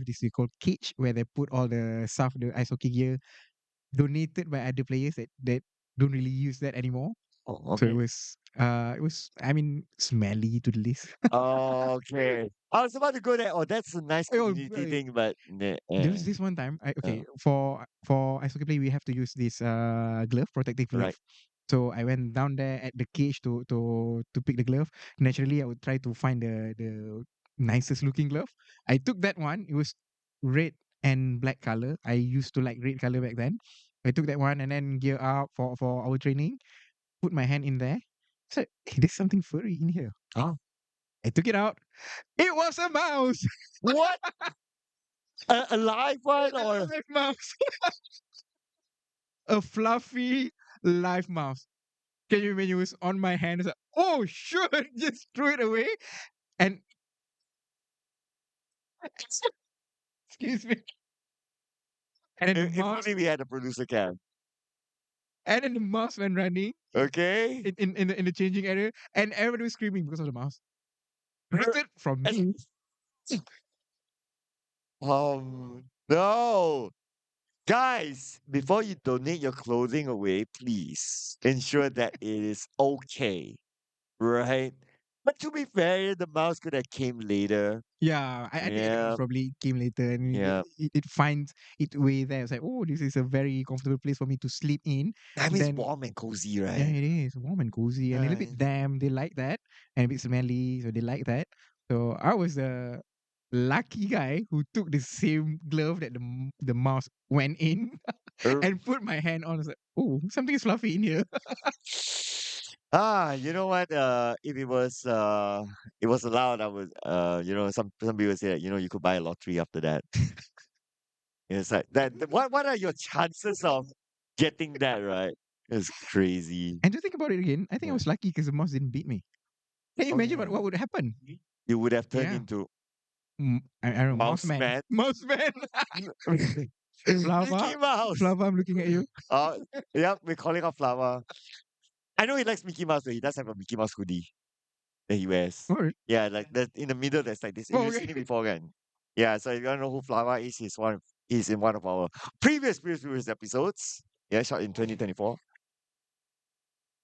this they called cage where they put all the stuff, the ice hockey gear donated by other players that don't really use that anymore. Oh, So okay. it was I mean smelly to the least. Okay. I was about to go there. Oh, that's a nice Oh, community thing, but there was this one time. uh, Okay, for ice hockey play we have to use this glove, protective glove. right. So I went down there at the cage to pick the glove. Naturally, I would try to find the nicest looking glove. I took that one. It was red and black color. I used to like red color back then. I took that one and then gear up for our training. Put my hand in there. Said, hey, there's something furry in here. Oh, I took it out. It was a mouse. what? A live one A or? live mouse. A fluffy live mouse. Can you imagine? It was on my hand. It's like, oh, sure. Just threw it away. And excuse me. And then the If mouse, only we had a producer cam. and then the mouse went running Okay. in the changing area, and everybody was screaming because of the mouse. Rooted from me. No. Guys, before you donate your clothing away, please ensure that it is okay, right? But to be fair, the mouse could have came later. Yeah, I think the mouse Yeah, probably came later and yeah. it finds its way there. It's like, oh, this is a very comfortable place for me to sleep in. I mean, it's Then, warm and cozy, yeah, right? it is warm and cozy and a little bit Right. damp. They like that, and a bit smelly, so they like that. So I was the lucky guy who took the same glove that the mouse went in Er, and put my hand on. I was like, oh, something is fluffy in here. You know what? If it was allowed, I would some people say that, you could buy a lottery after that. It's like that. What are your chances of getting that right? It's crazy. And to think about it again, I think I Yeah. was lucky because the mouse didn't beat me. Can you Oh imagine yeah. what would happen? You would have turned Yeah. into I don't know, mouse Mouse man. Man. Mouse man. Mickey Flava. Mouse. Flava, I'm looking at you. Uh, yeah, we're calling out Flower. I know he likes Mickey Mouse, but he does have a Mickey Mouse hoodie that he wears. Oh, really? Yeah, like that in the middle. There's like this. Oh, You've okay. seen it before, again. Yeah. So if you don't know who Flower is, he's in one of our previous episodes. Yeah, shot in 2024.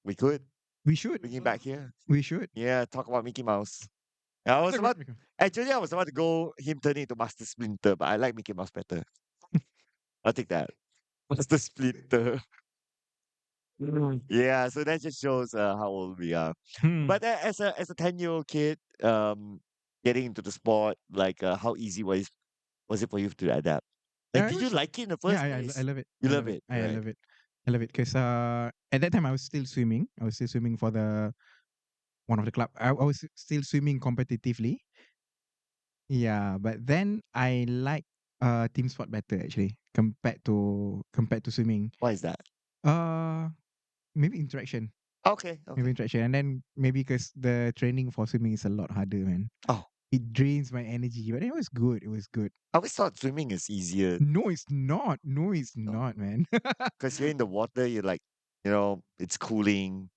We could We should. bring him back here. We should. Yeah, talk about Mickey Mouse. I was Look at about Actually, I was about to go him turning into Master Splinter, but I like Mickey Mouse better. I'll take that. Master Splinter. Yeah, so that just shows how old we are. Hmm. But as a 10-year-old kid, getting into the sport, like how easy was it for you to adapt? Like, It did you was, like it in the yeah, first I place? love it. You I love love it. it, I right? love it. I love it because at that time I was still swimming. I was still swimming for the one of the club. I was still swimming competitively. Yeah, but then I like team sport better actually compared to swimming. Why is that? Uh, maybe interaction. Okay, Maybe okay. interaction, and then maybe because the training for swimming is a lot harder, man. Oh, It drains my energy, but it was good. It was good. I always thought swimming is easier. No, it's not. No, it's not, man. Because you're in the water, you're like, it's cooling.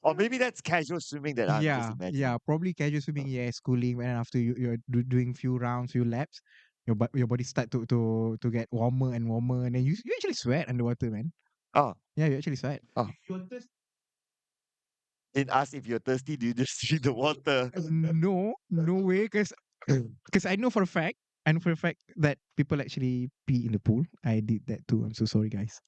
Or maybe that's casual swimming that I'm just Yeah, imagining. yeah. Probably casual Uh, swimming, yeah, schooling, and then after you're doing few rounds, few laps, your body start to get warmer and warmer, and then you actually sweat underwater, man. Oh, Yeah, you actually sweat. oh. It asks if you're thirsty, do you just drink the water? No, no way, because I know for a fact that people actually pee in the pool. I did that too. I'm so sorry, guys.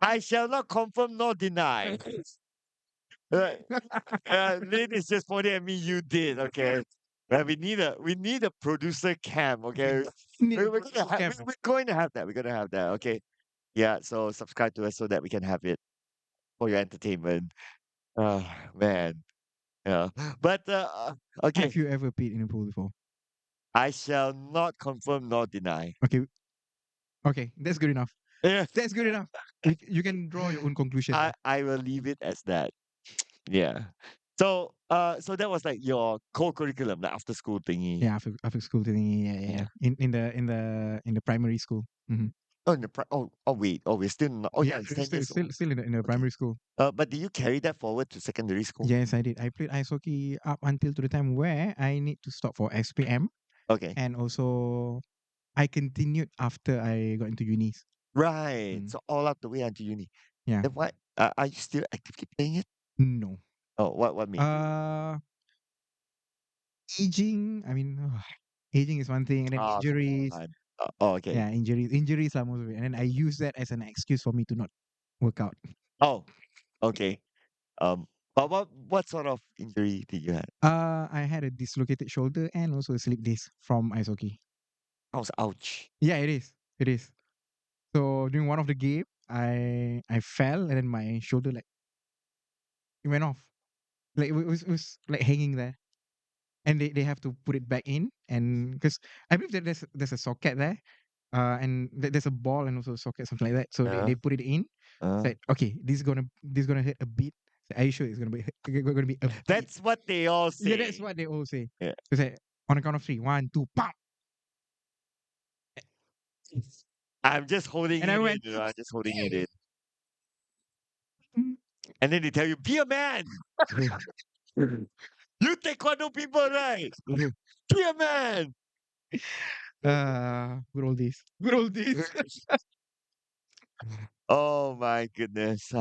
I shall not confirm nor deny. Uh, Lin is just pointing at me. You did, okay. We need a producer cam, okay. Need a We're gonna producer have cam. we're going to have that. We're gonna have that, okay. Yeah. So subscribe to us so that we can have it for your entertainment. Oh man, yeah. But okay, Have you ever peed in a pool before? I shall not confirm nor deny. Okay, okay, that's good enough. Yeah. That's good enough. You can draw your own conclusion I there. I will leave it as that. Yeah. So that was like your co-curriculum, the after school thingy. Yeah, after school thing. Yeah, yeah, Yeah. yeah. In the primary school. Mm-hmm. Oh, wait. Oh, we're still not. Oh, Yeah, yeah, it's 10 still years still old. still in the Okay. primary school. But do you carry that forward to secondary school? Yes, I did. I played ice hockey up until to the time where I need to stop for SPM, Okay. and also I continued after I got into unis. Right. Mm. So all up the way until uni. Yeah. Then what? Are you still actively playing it? No. Oh, what made you? Uh, aging. I mean, aging is one thing, and then Oh, come injuries. on. Oh, okay. Yeah, injuries are most of it, and then I use that as an excuse for me to not work out. Oh, okay. But what sort of injury did you have? I had a dislocated shoulder and also a slip disc from ice hockey. Oh, ouch. Yeah, it is. It is. So during one of the game, I fell and then my shoulder like it went off. Like it was like hanging there, and they have to put it back in, and because I believe that there's a socket there, and there's a ball and also a socket something like that. So Uh, they put it in. It's uh. like okay, this is gonna hurt a bit. So, are you sure it's gonna be a bit? That's what they all Yeah, that's say. what they all say. Yeah. It's like on a count of three, 1, 2, pop, I'm just holding and I it in, went. I'm just holding it in. "Mm." And then they tell you, be a man. You taekwondo people, right? Be a man. Good old days. Good old days. Oh my goodness.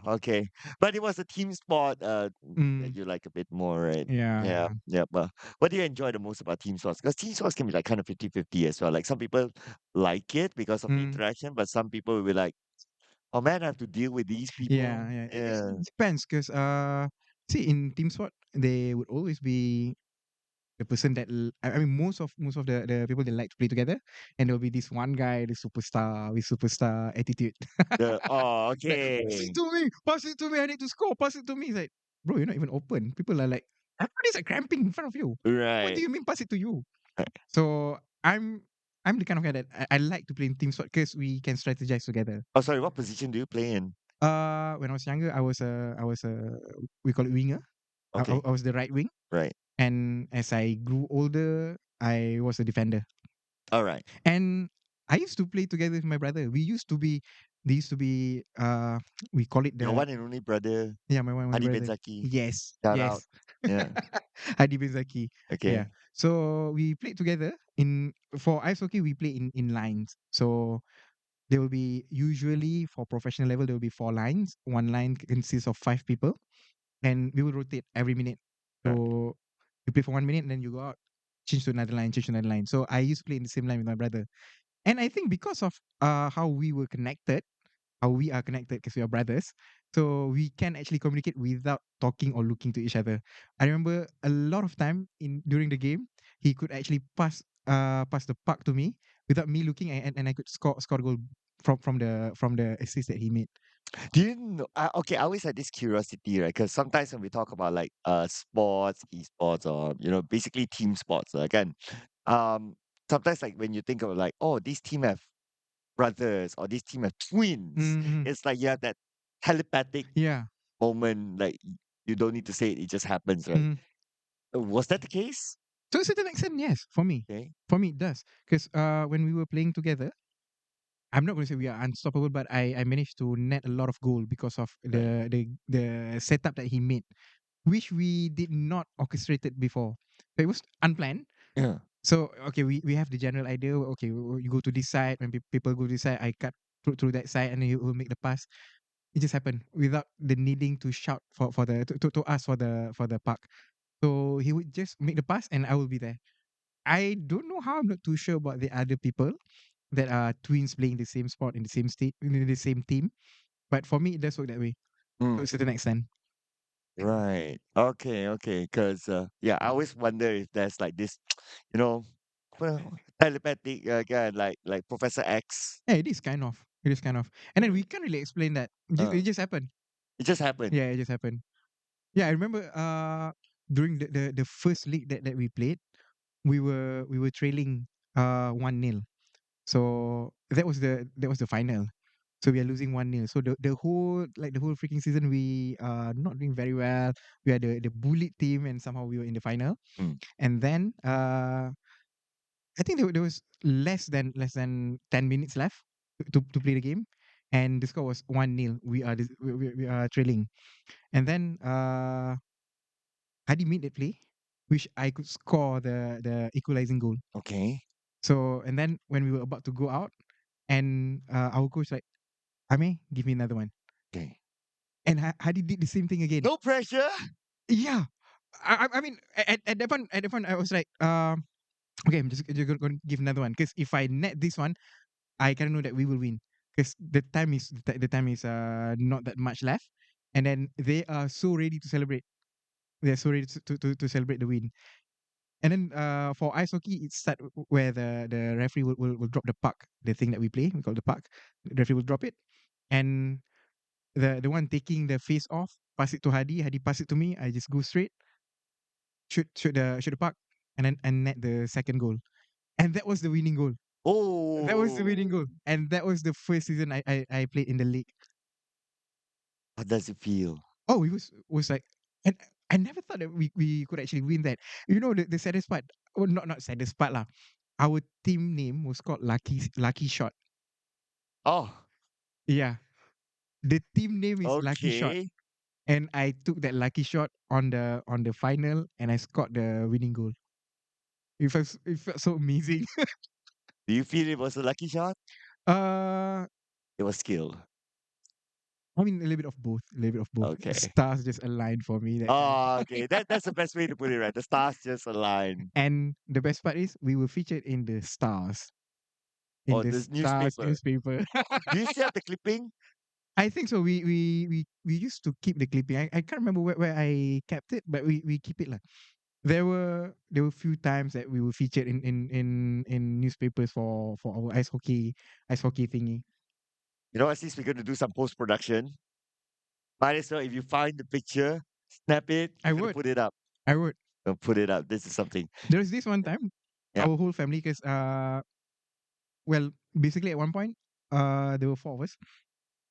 Okay. But it was a team sport that Mm, you like a bit more, right? yeah, Yeah, yeah. yeah. But what do you enjoy the most about team sports? Because team sports can be like kind of 50-50 as well. Like some people like it because of the Mm, interaction, but some people will be like, oh man, I have to deal with these yeah, people. yeah. It Yeah. depends because see in team sport they would always be the person that I mean most of the people they like to play together, and there'll be this one guy, the superstar with superstar attitude. Oh, Like okay. pass it to me, I need to score, pass it to me. It's like, bro, you're not even open. People are like, everybody's like cramping in front of you. What do Right. you mean pass it to you? So I'm the kind of guy that I like to play in team sport because we can strategize together. Oh, sorry, what position do you play in? When I was younger, I was a we call it winger. Okay. I was the right wing, Right. and as I grew older, I was a defender. All right. And I used to play together with my brother. They used to be we call it Your the one and only brother, yeah, my one Adi brother. Benzaki. Yes, Shout out. yes. Yeah. Hadi Benzaki. Yeah. Okay. So we played together in for ice hockey. We play in lines. So there will be usually for professional level there will be 4 lines. One line consists of 5 people, and we will rotate every minute. Right. So you play for 1 minute, and then you go out, change to another line, change to another line. So I used to play in the same line with my brother, and I think because of how we were connected, how we are connected because we are brothers, so we can actually communicate without talking or looking to each other. I remember a lot of time in during the game, he could actually pass the puck to me without me looking, and I could score goal from the assist that he made. Do you know? Okay, I always had this curiosity, right? Because sometimes when we talk about like sports, esports, or basically team sports, again, um, sometimes like when you think of like, oh, this team have brothers or this team have twins, Mm-hmm. it's like you have that telepathic Yeah. moment, like you don't need to say it; it just happens, right? Mm-hmm. Was that the case? To a certain extent, yes, for me. Okay, For me, it does. Because when we were playing together, I'm not going to say we are unstoppable, but I managed to net a lot of goal because of right. the setup that he made, which we did not orchestrate it before. So it was unplanned. Yeah. So okay, we have the general idea. Okay, you go to this side. When people go to this side, I cut through that side, and then you will make the pass. It just happened without the needing to shout for the to ask for the puck. So he would just make the pass, and I will be there. I don't know how. I'm not too sure about the other people that are twins playing the same sport in the same state in the same team. But for me, it does work that way to a Mm, certain extent. right. Okay. Okay. Because yeah, I always wonder if there's like this, you know, well, telepathic guy like Professor X. Yeah, it is kind of. It is kind of. And then Yeah. we can't really explain that. Uh, It just happened. it just happened. Yeah, it just happened. Yeah, I remember during the first league that we played, we were trailing 1-0. So that was the final. So we are losing 1-0. So the whole freaking season we are not doing very well. We are the bullied team, and somehow we were in the final. Mm, And then I think there was less than 10 minutes left to play the game, and the score was 1-0. We are trailing, and then Hadi made that play, which I could score the equalizing goal. okay. So and then when we were about to go out, and our coach like, Ame, give me another one, Okay. and Hadi did the same thing again. No pressure. Yeah, I mean at that point I was like Okay, I'm just going to give another one because if I net this one, I kind of know that we will win because the time is not that much left, and then they are so ready to celebrate. They're so ready to celebrate the win. And then for ice hockey, it's start where the referee will drop the puck, the thing that we play, we call the puck. The referee will drop it, and the one taking the face off, pass it to Hadi. Hadi pass it to me. I just go straight, shoot the puck, and then and net the second goal. And that was the winning goal. That was the Oh, winning goal, and that was the first season I played in the league. how does it feel? Oh, it was like, and I never thought that we could actually win that. You know the saddest part, well not saddest part lah. Our team name was called Lucky Shot. Oh, Yeah, the team name is Lucky Shot, okay. and I took that lucky shot on the final, and I scored the winning goal. It felt so amazing. Do you feel it was a lucky shot? uh, It was skill. I mean a little bit of both, a little bit of both. The Okay. stars just aligned for me that time. Oh, okay. That's the best way to put it, right? The stars just align. And the best part is we were featured in Oh, the this Stars newspaper. newspaper. Do you still have the clipping? I think so. We used to keep the clipping. I can't remember where I kept it, but we keep it lah. There were few times that we were featured in newspapers for our ice hockey thingy. You know, at least we're going to do some post production. Might as well, if you find the picture, snap it. I You're going to would put it up. I would. Put it up. This is something. There was this one time, Yeah. our whole family, because well, basically at one point, there were four of us.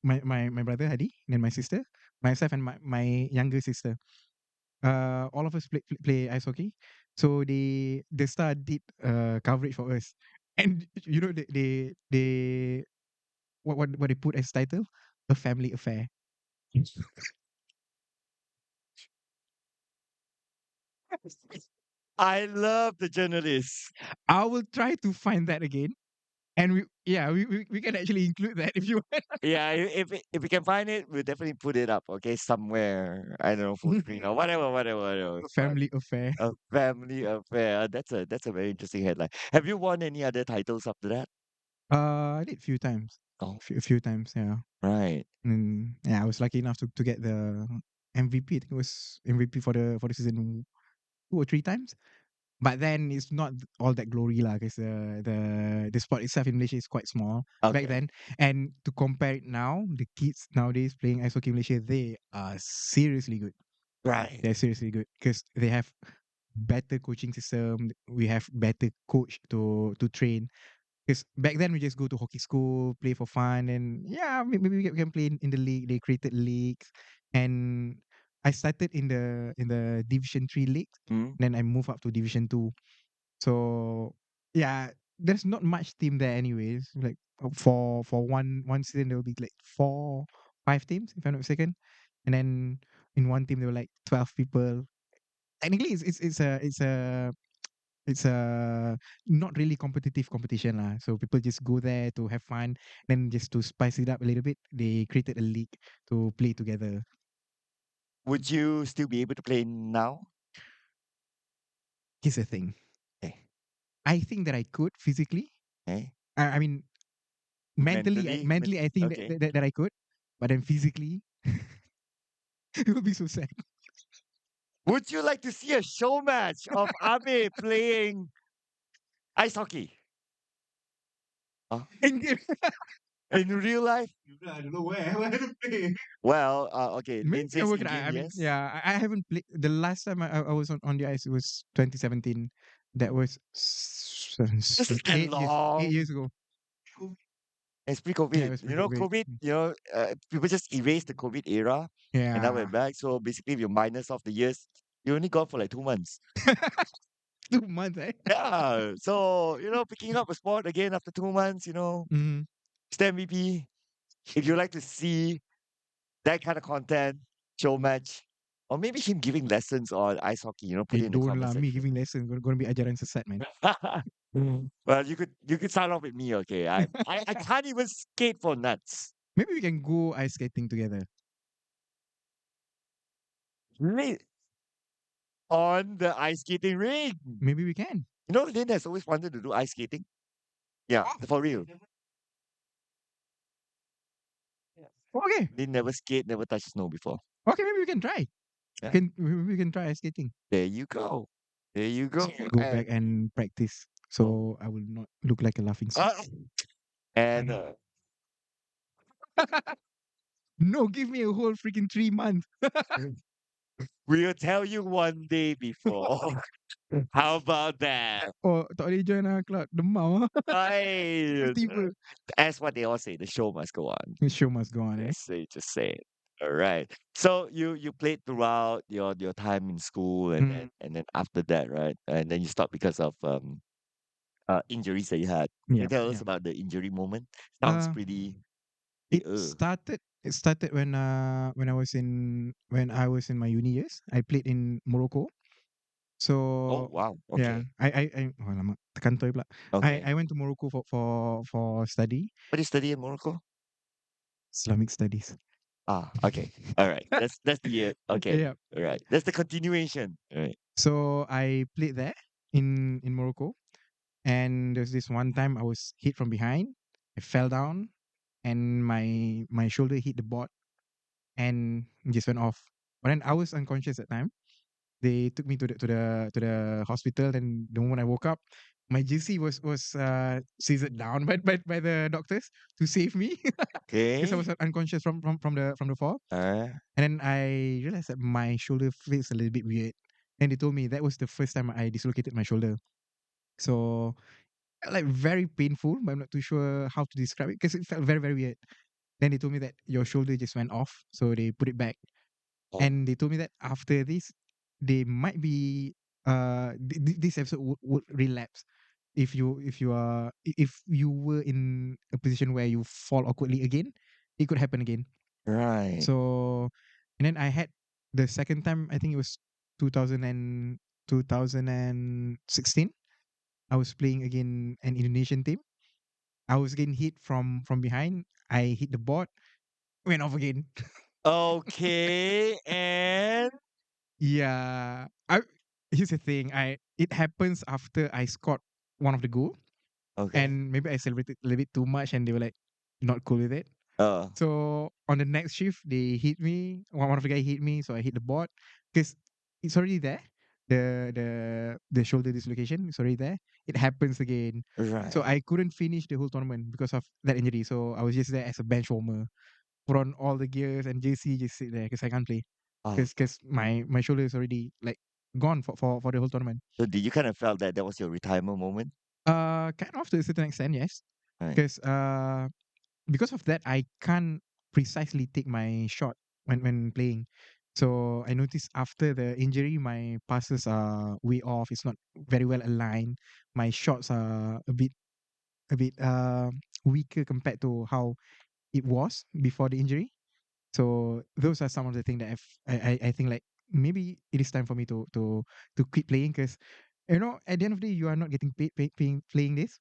My brother Hadi, then my sister, myself, and my younger sister. All of us play ice hockey. So the Star did coverage for us, and you know they what they put as title, a family affair. I love the journalists. I will try to find that again, and we can actually include that if you want. Yeah, if we can find it, we'll definitely put it up. Okay, somewhere. I don't know, full screen or whatever, whatever, whatever. A It's fun. family affair. A family affair. That's a very interesting headline. Have you won any other titles after that? I did a few times, Oh, a few times, yeah. right. And yeah, I was lucky enough to get the MVP. I think it was MVP for the season 2 or 3 times. But then it's not all that glory lah, because the sport itself in Malaysia is quite small back Okay. then. And to compare it now, the kids nowadays playing ice hockey in Malaysia, they are seriously good. Right. They're seriously good because they have better coaching system. We have better coach to train. Because back then we just go to hockey school, play for fun, and yeah, maybe we can play in the league. They created leagues, and I started in the Division 3 league. Mm, Then I moved up to Division 2. So yeah, there's not much team there anyways. Like for one season there will be like 4, 5 teams if I'm not mistaken, and then in one team there were like 12 people. Technically, it's a not really competitive competition lah. So people just go there to have fun. Then just to spice it up a little bit, they created a league to play together. would you still be able to play now? Here's the thing. Okay. I think that I could physically. Okay. I mean, mentally, Mentally? mentally, I think Okay. that I could, but then physically, it would be so sad. Would you like to see a show match of Abe playing ice hockey? Uh, And in real life? I don't know where to play. Well, okay. Maybe Lin we can says work in it out. game, I mean, yes. yeah, I haven't played. The last time I was on the ice, it was 2017. That was This is that 8 years, 8 years long. ago. It's Yeah, it pre-COVID. was You know, pre-COVID. COVID, people just erased the COVID era and now we're Yeah, back. So basically, if you minus off the years, you only got for like 2 months. 2 months, eh? Yeah. So, picking up a sport again after 2 months, Mm. Mr. MVP, if you like to see that kind of content, show match, or maybe him giving lessons on ice hockey, put I it in the don't comment lah. Me section. giving lessons gonna be ajaran sesat, man. Well, you could start off with me, okay? I can't even skate for nuts. Maybe we can go ice skating together. Really? On the ice skating ring. Maybe we can. You know, Lin has always wanted to do ice skating. Yeah, Oh, for real. okay. Lin never skate, never touched snow before. Okay, maybe we can try. We Yeah. can we can try ice skating. There you go. There you go. Go back And and practice oh, so I will not look like a laughing stock. ah, and And no, give me a whole freaking 3 months. we'll tell you one day before. How about that? Oh, tak boleh join lah club. Demam ah. I, Tiba. as what they all say, the show must go on. The show must go on, eh? Just say it. All right. So you played throughout your time in school, Mm, and then after that, right? And then you stopped because of injuries that you had. Can you yep, tell us yep. about the injury moment? Sounds Uh, pretty. it started when I was in my uni years. I played in Morocco. Oh So wow. yeah, Okay. I oh, alamak, terkantoi pula. Okay. I went to Morocco for study, What do you study in Morocco? Islamic studies. Ah, okay. All right. That's the okay. Yeah. All right. That's the continuation. All right. So I played there in Morocco, and there's this one time I was hit from behind. I fell down, and my shoulder hit the board and just went off. But then I was unconscious at time. They took me to the hospital, and the moment I woke up, my GC was scissored down by the doctors to save me because I Okay. was unconscious from the fall. All right. And then I realized that my shoulder feels a little bit weird. And they told me that was the first time I dislocated my shoulder. So like very painful, but I'm not too sure how to describe it because it felt very, very weird. Then they told me that your shoulder just went off, so they put it back. Oh, And they told me that after this, they might be this episode would relapse if you were in a position where you fall awkwardly again, it could happen again. right. So and then I had the second time, I think it was 2000 and 2016. I was playing again an Indonesian team. I was getting hit from behind. I hit the board, went off again. Okay. And Yeah. I Here's the thing. It happens after I scored one of the goal, okay. and maybe I celebrated a little bit too much, and they were like not cool with it. Uh, So on the next shift, they hit me. One of the guy hit me, so I hit the board because it's already there. The shoulder dislocation is already there. It happens again. So right. I couldn't finish the whole tournament because of that injury. So I was just there as a bench warmer, put on all the gears, and JC just sit there because I can't play Oh, because my shoulder is already like gone for the whole tournament. so did you kind of felt that that was your retirement moment? Kind of to a certain extent, yes, Right. because because of that, I can't precisely take my shot when playing. So I noticed after the injury, my passes are way off. It's not very well aligned. My shots are a bit weaker compared to how it was before the injury. So those are some of the things that I think like maybe it is time for me to quit playing because at the end of the day you are not getting paid playing this.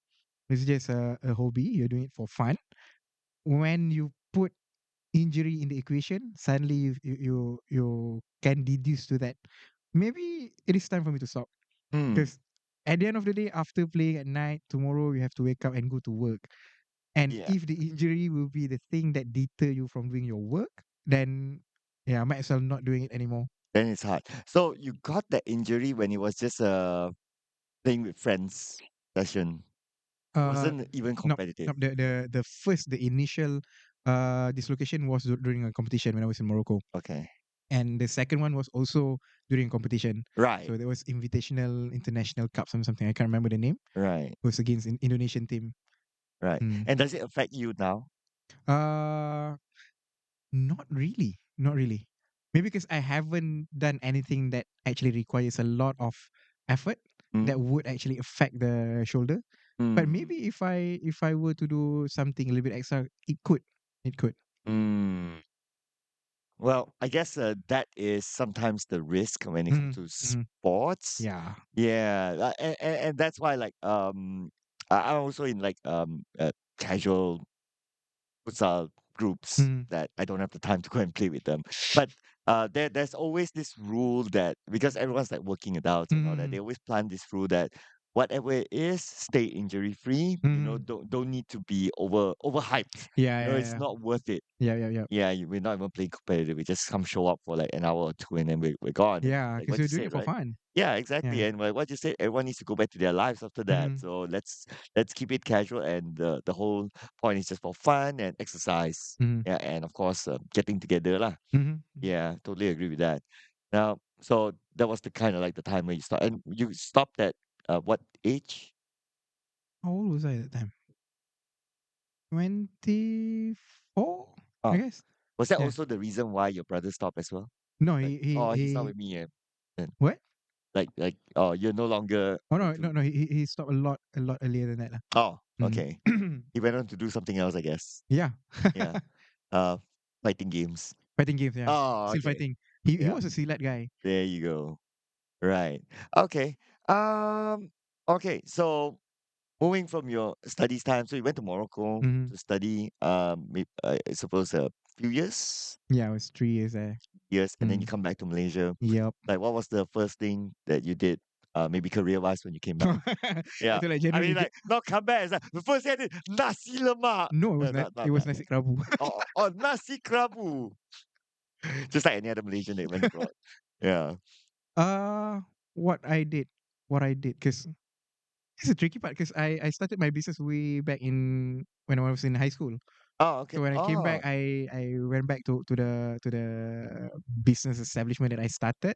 It's just a hobby. You're doing it for fun. When you put injury in the equation, suddenly you can deduce to that. Maybe it is time for me to stop Hmm. because at the end of the day, after playing at night, tomorrow you have to wake up and go to work. And Yeah. if the injury will be the thing that deter you from doing your work, then yeah, might as well not doing it anymore. Then it's hard. So you got that injury when it was just playing with friends session. Uh, Wasn't even no, competitive. no, the initial dislocation was during a competition when I was in Morocco, Okay. and the second one was also during competition. Right. So there was Invitational International Cup, something I can't remember the name. Right. It was against an Indonesian team. Right. Mm. And does it affect you now? Uh, Not really. Not really. Maybe because I haven't done anything that actually requires a lot of effort Mm. that would actually affect the shoulder. But Mm. maybe if I were to do something a little bit extra, it could. It could. Mm. Well, I guess that is sometimes the risk when it comes Mm, to mm, sports. yeah. Yeah, and that's why like I'm also in like casual futsal groups Mm, that I don't have the time to go and play with them. But there's always this rule that because everyone's like working adults and all that, they mm, always plant this rule that whatever it is, stay injury free. Mhm. Don't need to be overhyped. Yeah, yeah, It's yeah. not worth it. Yeah, yeah, yeah. Yeah, we're not even playing competitive. We just come show up for like an hour or two, and then we're gone. And Yeah, like because what you're you doing said, it for right? fun. Yeah, exactly. Yeah. And like what you said, everyone needs to go back to their lives after that. Mhm. So let's keep it casual, and the whole point is just for fun and exercise. Mhm. Yeah, and of course, getting together lah. Mhm. Yeah, totally agree with that. Now, so that was the kind of like the time where you start, and you stopped at what age? How old was I at that time? 24, I Ah, guess. was that Yeah. also the reason why your brother stopped as well? No, Like, he oh, he's not he with me. Then what? oh, you're no longer Oh no, no, into. no. He stopped a lot earlier than that lah. Oh, Mm. okay. He went on to do something else, I guess. Yeah. Yeah. Uh, fighting games. Fighting games, yeah. Oh, Still okay. fighting. He Yeah. was a silat guy. There you go. Right. Okay. Um. Okay. So moving from your studies time, so you went to Morocco Mhm. to study. I suppose a few Yeah, it was 3 years there. years, and then you Mm. come back to Malaysia. Yep. Like, what was the first thing that you did? Maybe career-wise when you came back. I Yeah. feel like I mean, generally like, not come back. It's like the first thing I did, nasi lemak. no, it was Not it was that. nasi kerabu. Oh, nasi kerabu. Just like any other Malaysian that went abroad. Yeah. Uh, what I did, because it's a tricky part because I started my business way back in when I was in high school. Oh, okay. So when I came back, Oh, I went back to the business establishment that I started.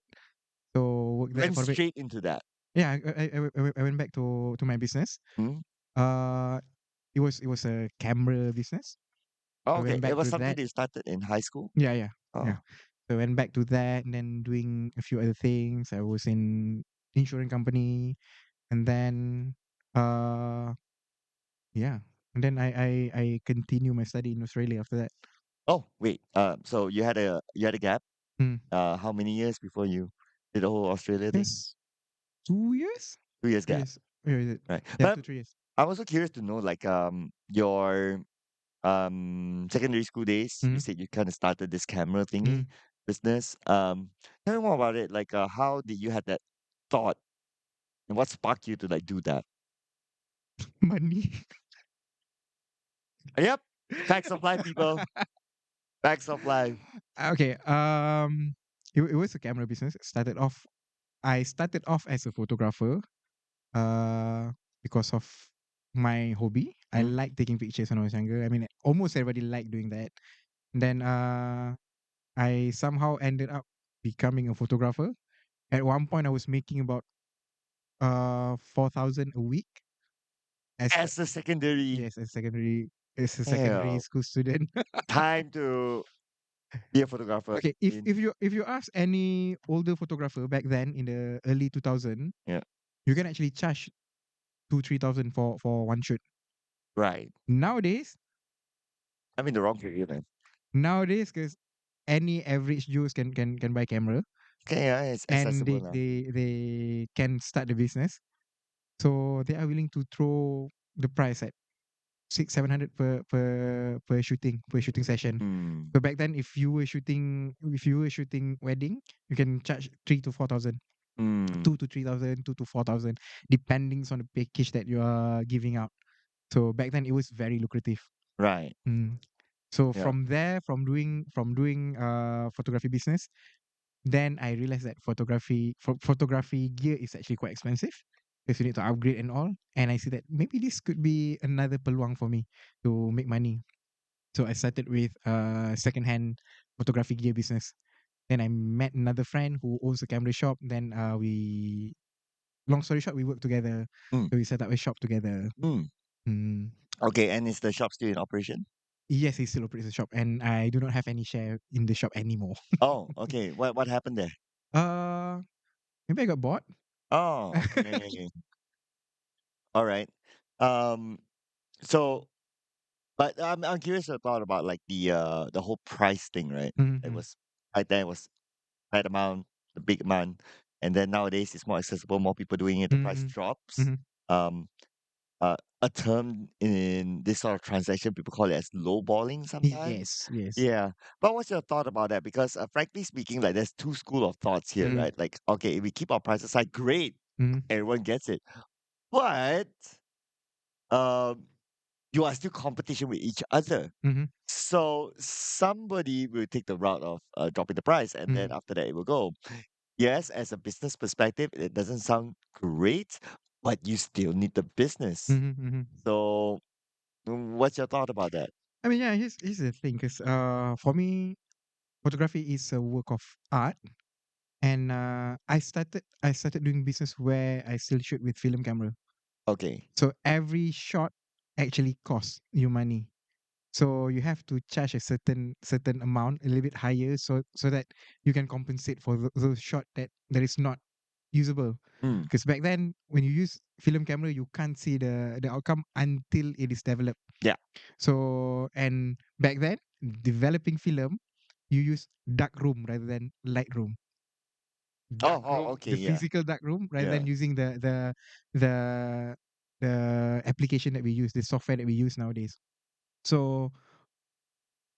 So worked there went for a bit. straight into that. Yeah, I went back to my business. Hmm? Uh, it was a camera business. Oh, I okay. went It back was to something that. that you started in high school. Yeah, yeah, yeah. Oh, So I went back to that and then doing a few other things. I was in insurance company and then uh yeah. And then I continue my study in Australia after that. oh, wait. So you had a gap. Mm. How many years before you did the whole Australia thing? Yes, 2 years? 2 years Three gap, years. Where is it? right? Yeah, But 2, 3 years. I'm also curious to know, like, your secondary school days. You Mm-hmm. said you kind of started this camera thingy Mm. business. Tell me more about it. Like, how did you have that thought, and what sparked you to like do that? Money. Yep, facts of life, people. Facts of life. Okay. It was a camera business. I started off as a photographer. Uh, because of my hobby. I Mm. like taking pictures when I was younger. I mean, almost everybody liked doing that. Then I somehow ended up becoming a photographer. At one point, I was making about 4,000 a week as a, As a secondary, yes, as a secondary hell, school student. time to be a photographer. Okay, if you ask any older photographer back then in the early 2000, Yeah, you can actually charge 2-3 thousand for one shoot. right. Nowadays, I'm in the wrong career, man. because any average Jews can buy camera Okay, yeah, it's and accessible they now. they they can start the business, so they are willing to throw the price at 600-700 per shooting session. Mm, So back then, if you were shooting wedding, you can charge 3 to 4 thousand, mm, 2 to 3 thousand, 2 to 4 thousand, depending on the package that you are giving out. So back then, it was very lucrative. right. Mm. So Yeah. from there, from doing photography business, then I realized that photography gear is actually quite expensive because you need to upgrade and all. And I see that maybe this could be another peluang for me to make money. So I started with secondhand photography gear business. Then I met another friend who owns a camera shop. Then long story short, we worked together. Mm, So we set up a shop together. mm. Mm. Okay, and is the shop still in operation? Yes, he still operates a shop, and I do not have any share in the shop anymore. Oh, okay. What happened there? uh, Maybe I got bored. Oh, okay. All right. Um, so, but I'm curious about like the whole price thing, right? It Mm-hmm. was back then it was that amount, the big amount, and then nowadays it's more accessible, more people doing it, the price Mm-hmm. drops. Mm-hmm. Um, a term in this sort of transaction, people call it as lowballing sometimes. Yes, yes. Yeah, but what's your thought about that? Because frankly speaking, like there's two school of thoughts here, Mm-hmm. right? Like, okay, if we keep our prices high, great, Mm-hmm. everyone gets it. but um, you are still competition with each other. Mm-hmm. So somebody will take the route of dropping the price, and then Mm-hmm. after that it will go. Yes, as a business perspective, it doesn't sound great, but you still need the business. Mm-hmm. Mm-hmm. So, what's your thought about that? I mean, yeah, here's the thing, because for me, photography is a work of art, and I started doing business where I still shoot with film camera. Okay. So every shot actually costs you money. So you have to charge a certain amount, a little bit higher, so that you can compensate for those shot that is not usable. Mm, Because back then, when you use film camera, you can't see the outcome until it is developed. yeah. So, and back then, developing film, you use dark room rather than light room. Oh, Dark oh, room, okay. the Yeah. physical dark room, rather Yeah. than using the the application that we use, the software that we use nowadays. So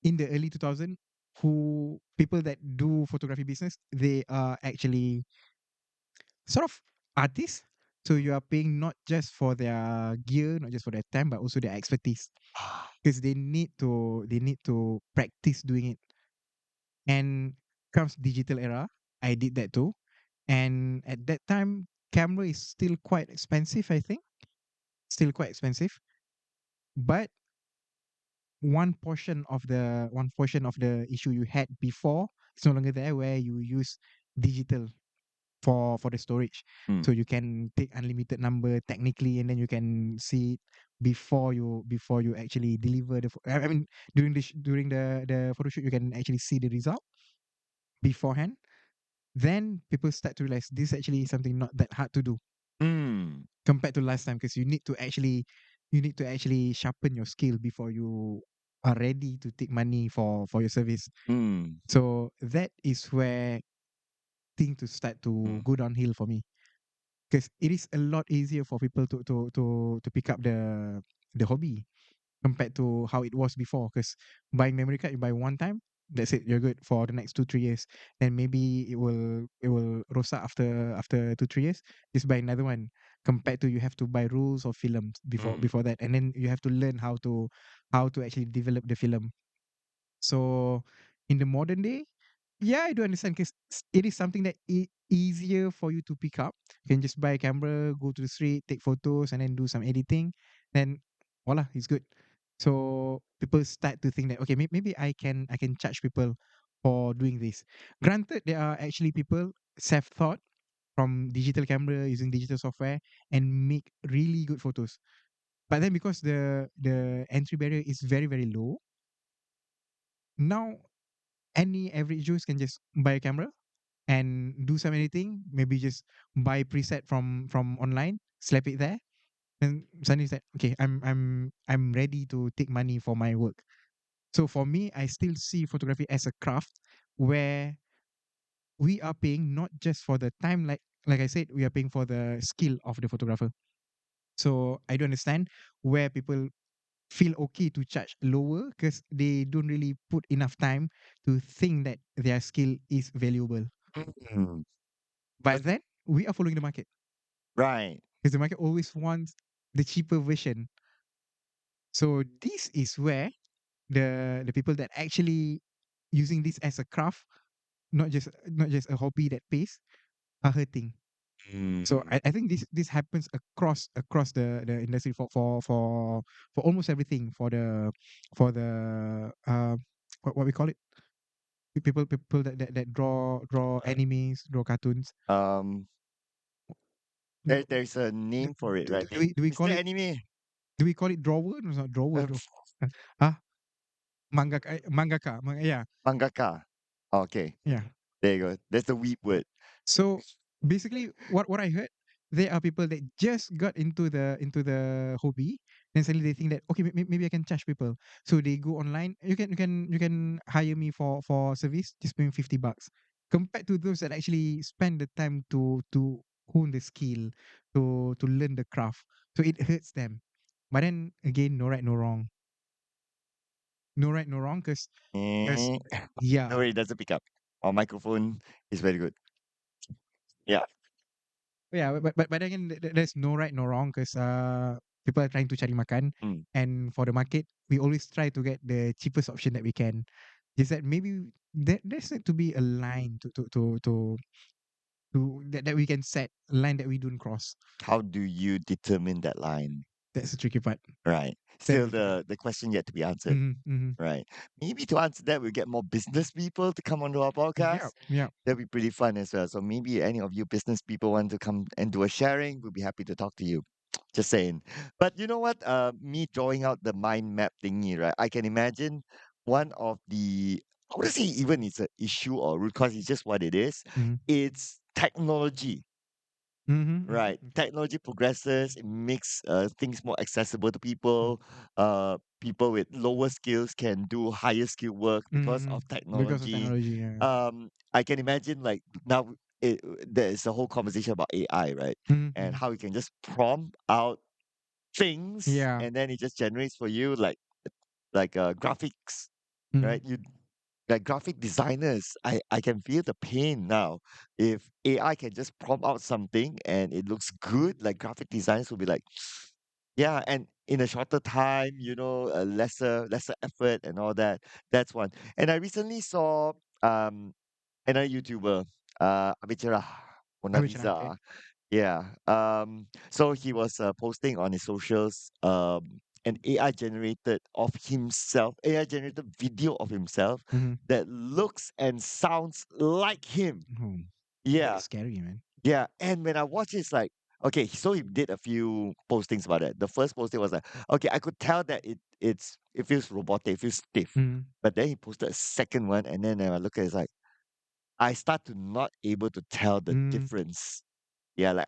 in the early 2000, who people that do photography business, they are actually sort of artists. So you are paying not just for their gear, not just for their time, but also their expertise, Ah, because they need to practice doing it. And comes digital era, I did that too. And at that time, camera is still quite expensive, I think, still quite expensive. But one portion of the issue you had before is no longer there, where you use digital for the storage. mm, So you can take unlimited number technically, and then you can see it before you actually deliver I mean, during the photo shoot, you can actually see the result beforehand. Then people start to realize this actually is something not that hard to do mm, compared to last time, because you need to actually sharpen your skill before you are ready to take money for your service. mm, So that is where things to start to mm, go downhill for me, because it is a lot easier for people to pick up the hobby compared to how it was before. Because buying memory card, you buy one time, that's it, you're good for the next 2-3 years. Then maybe it will rosak after 2-3 years. Just buy another one. Compared to, you have to buy rules of films before mm, before that, and then you have to learn how to actually develop the film. So in the modern day, yeah, I do understand, because it is something that easier for you to pick up. You can just buy a camera, go to the street, take photos, and then do some editing. Then voila, it's good. So people start to think that, okay, maybe I can charge people for doing this. Granted, there are actually people self-taught from digital camera, using digital software, and make really good photos. But then, because the entry barrier is very, very low, now any average Joes can just buy a camera and do some editing. Maybe just buy preset from online, slap it there, and suddenly it's like, okay, I'm ready to take money for my work. So for me, I still see photography as a craft where we are paying not just for the time, like I said, we are paying for the skill of the photographer. So I don't understand where people feel okay to charge lower, because they don't really put enough time to think that their skill is valuable. mm. But then we are following the market, Right. because the market always wants the cheaper version. So this is where the people that actually using this as a craft, not just a hobby that pays, are hurting. So Mm. I think this happens across the industry, for almost everything, for the what we call it, people that draw Uh, animes, draw cartoons. Um, Do, there's a do, name for it, do, right? do we do we Mr. call it Anime. do we call it drawer? No, it's not drawer. Huh? Yeah, Mangaka. Okay. yeah. There you go. That's the weep word. So basically, what I heard, there are people that just got into the hobby, then suddenly they think that, okay, maybe I can charge people. So they go online. You can hire me for service, just paying $50. Compared to those that actually spend the time to hone the skill, to learn the craft. So it hurts them. But then again, no right, no wrong. No right, no wrong, because Eh, yeah. no, it doesn't pick up. Our microphone is very good. Yeah. Yeah, but again, there's no right, no wrong, because people are trying to cari makan, Mm. and for the market, we always try to get the cheapest option that we can. Just that maybe there's need to be a line to that we can set a line that we don't cross. How do you determine that line? That's the tricky part. Right. That's Still the tricky part. the question yet to be answered. Mm-hmm. Right. Maybe to answer that, we'll get more business people to come onto our Yeah, podcast. yeah. That'd be pretty fun as well. So maybe any of you business people want to come and do a sharing, we'll be happy to talk to you. Just saying. But you know what? Me drawing out the mind map thingy, right? I can imagine one of the I wouldn't say even it's an issue or root cause, it's just what it is. Mm-hmm. It's technology. Mm-hmm. Right. Mm-hmm. Technology progresses, it makes things more accessible to Mm-hmm. people. People with lower skills can do higher skill work because Mm-hmm. of Because of technology. technology, yeah. I can imagine like now there is a whole conversation about AI, right? And Mm-hmm. how you can just prompt out things Yeah. and then it just generates for you like graphics, Mm-hmm. right? You like graphic designers, I can feel the pain now. If AI can just prompt out something and it looks good, like graphic designers will be like, yeah, and in a shorter time, lesser effort and all that. That's one. And I recently saw um another YouTuber, Abichara Mona Which one? Okay. Lisa. Yeah. So he was posting on his socials an AI generated video of himself Mm-hmm. that looks and sounds like him. Oh, that Yeah. is scary, man. Yeah. And when I watch it, it's like, okay, so he did a few postings about it. The first posting was like, okay, I could tell that it feels robotic, it feels stiff. Mm-hmm. But then he posted a second one, and then when I look at it, it's like I start to not able to tell the Mm-hmm. difference. Yeah, like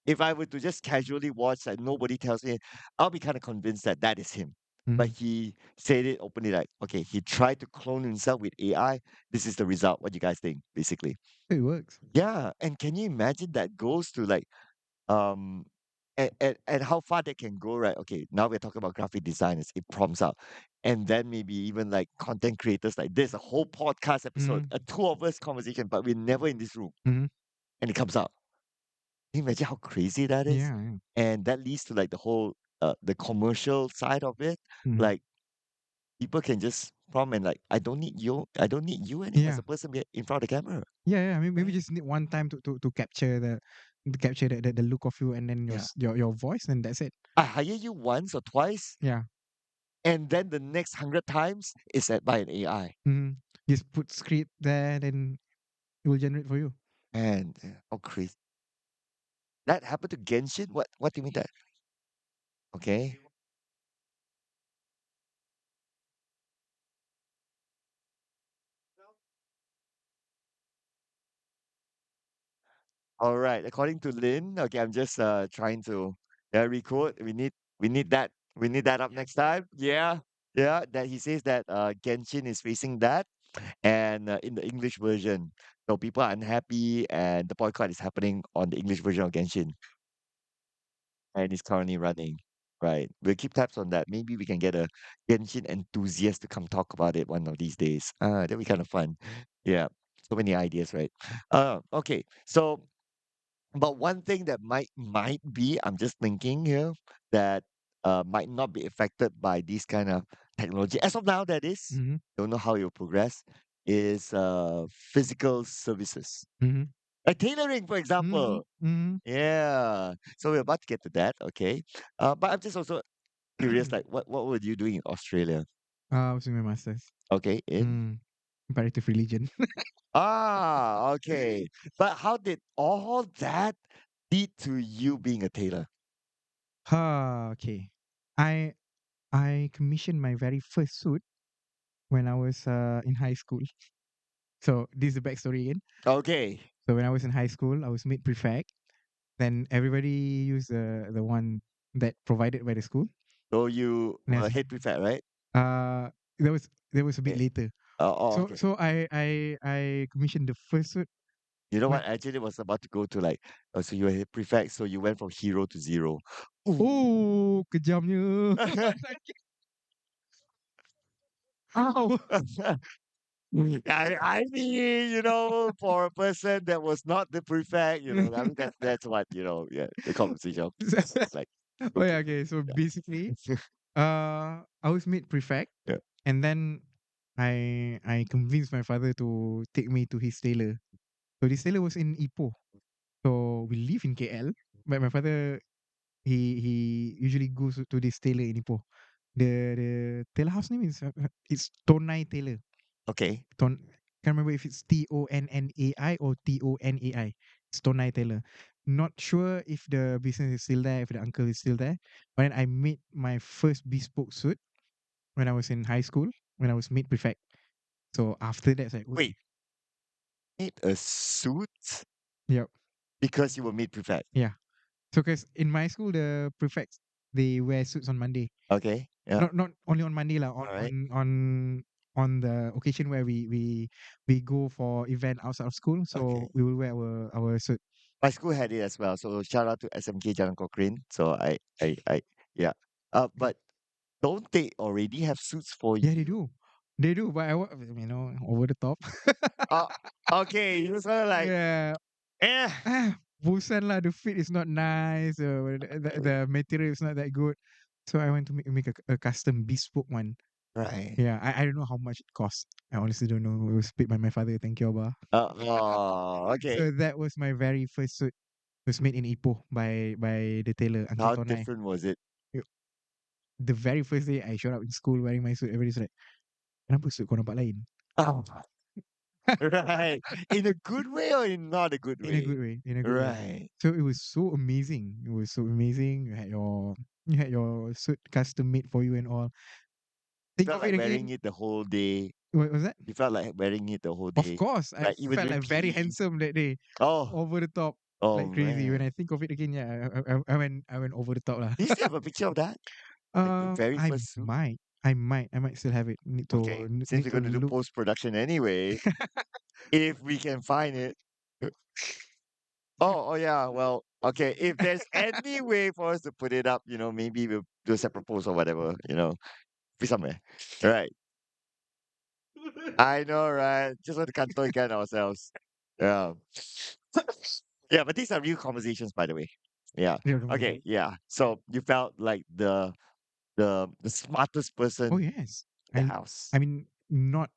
if I were to just casually watch, like nobody tells me, I'll be kind of convinced that that is him. But Mm-hmm. he said it openly, like, okay, he tried to clone himself with AI. This is the result. What do you guys think, basically? It works. Yeah, and can you imagine that goes to like, um, and how far that can go, right? Okay, now we're talking about graphic designers. It prompts out, and then maybe even like content creators, like there's a whole podcast episode, Mm-hmm. a two of us conversation, but we're never in this room, Mm-hmm. and it comes out. Can you imagine how crazy that is? Yeah, yeah. And that leads to like the whole the commercial side of it. Mm-hmm. Like people can just prompt and like, I don't need you anymore as Yeah. a person in front of the camera. Yeah, yeah. Maybe Right? just need one time to capture the look of you, and then Yeah. your voice, and that's it. I hire you once or twice, Yeah. and then the next 100 times is by an AI. Mm-hmm. Just put script there, then it will generate for you. And how crazy. That happened to Genshin? What do you mean that? Okay. All right. According to Lin, okay, I'm just trying to recode. We need that. We need that up next time. Yeah. Yeah. That he says that Genshin is facing that and in the English version. So people are unhappy and the boycott is happening on the English version of Genshin and it's currently running. Right. We'll keep tabs on that. Maybe we can get a Genshin enthusiast to come talk about it one of these days. That'd be kind of fun. Yeah. So many ideas, right? Okay. So but one thing that might be, I'm just thinking here, that might not be affected by these kind of technology. As of now, that is, Mm-hmm. don't know how it will progress, is physical services. Mm-hmm. Like tailoring, for Mm-hmm. example. Mm-hmm. Yeah. So we're about to get to that, okay. But I'm just also curious, like what were you doing in Australia? I was doing my masters. Okay, in Mm. Comparative religion. okay. But how did all that lead to you being a tailor? Okay. I I commissioned my very first suit when I was in high school. So this is the backstory again. Okay. So when I was in high school, I was made prefect. Then everybody used the one that provided by the school. So you And were as head prefect, right? uh that was a bit Eh, later. So okay. so I commissioned the first suit You know when what? Actually, was about to go to like, so you were head prefect, so you went from hero to zero. Ooh. oh kejamnya. Sakit. Ow. I mean, for a person that was not the prefect, I mean that's what, yeah, the conversation like Oh yeah, okay. okay. So basically, I was made prefect, Yeah. and then I convinced my father to take me to his tailor. So this tailor was in Ipoh. So we live in KL, but my father he usually goes to this tailor in Ipoh. The tailor house name is it's Tonai Tailor. Okay. Can't remember if it's Tonnai or Tonai. It's Tonai Tailor. Not sure if the business is still there, if the uncle is still there. But then I made my first bespoke suit when I was in high school, when I was mid prefect. So after that, it's like, Wait, okay, need a suit yep, because you were mid prefect. yeah. So because in my school, the prefects they wear suits on Monday. Okay. Yeah. Not only on Monday lah. On All on right. on on the occasion where we go for event outside of school, Okay. so we will wear our suit. My school had it as well. So shout out to SMK Jalan Cochrane. So yeah. But don't they already have suits for Yeah, they you? do. They do, but over the top. Uh, okay. You sort of like, Yeah. eh. Busan lah. The fit is not nice. The Okay. material is not that good. So I went to make a custom bespoke one. Right. Yeah, I don't know how much it cost. I honestly don't know. It was paid by my father. Thank you, Abba. Okay. So that was my very first suit. It was made in Ipoh by the tailor, Uncle How Tonai. different was it? Y- The very first day I showed up in school wearing my suit, everybody's like, kenapa suit kau nampak lain? Oh, right. In a good way or in not a good In a way? good way, in a good way. Right. So it was so amazing. It was so amazing. You had your suit custom made for you and all. Think Felt of like it wearing again. it the whole day. What was that? You felt like wearing it the whole Of day. course, I Like even felt during like very PE. handsome that day. Oh, Over the top, oh like crazy. When man. I think of it again, yeah, I went over the top lah. Do you still have a picture of that? Like the very I first suit? might still have it. Need to Okay. Since need we're to going to do look. post production anyway, if we can find it. Oh, yeah. Well, okay. If there's any way for us to put it up, maybe we'll do a separate post or whatever, be somewhere. Right. I know, right? Just want to control again ourselves. Yeah. Yeah, but these are real conversations, by the way. Yeah. Yeah, don't Okay. worry. Yeah. So you felt like the smartest Oh person yes, in the I house. I mean not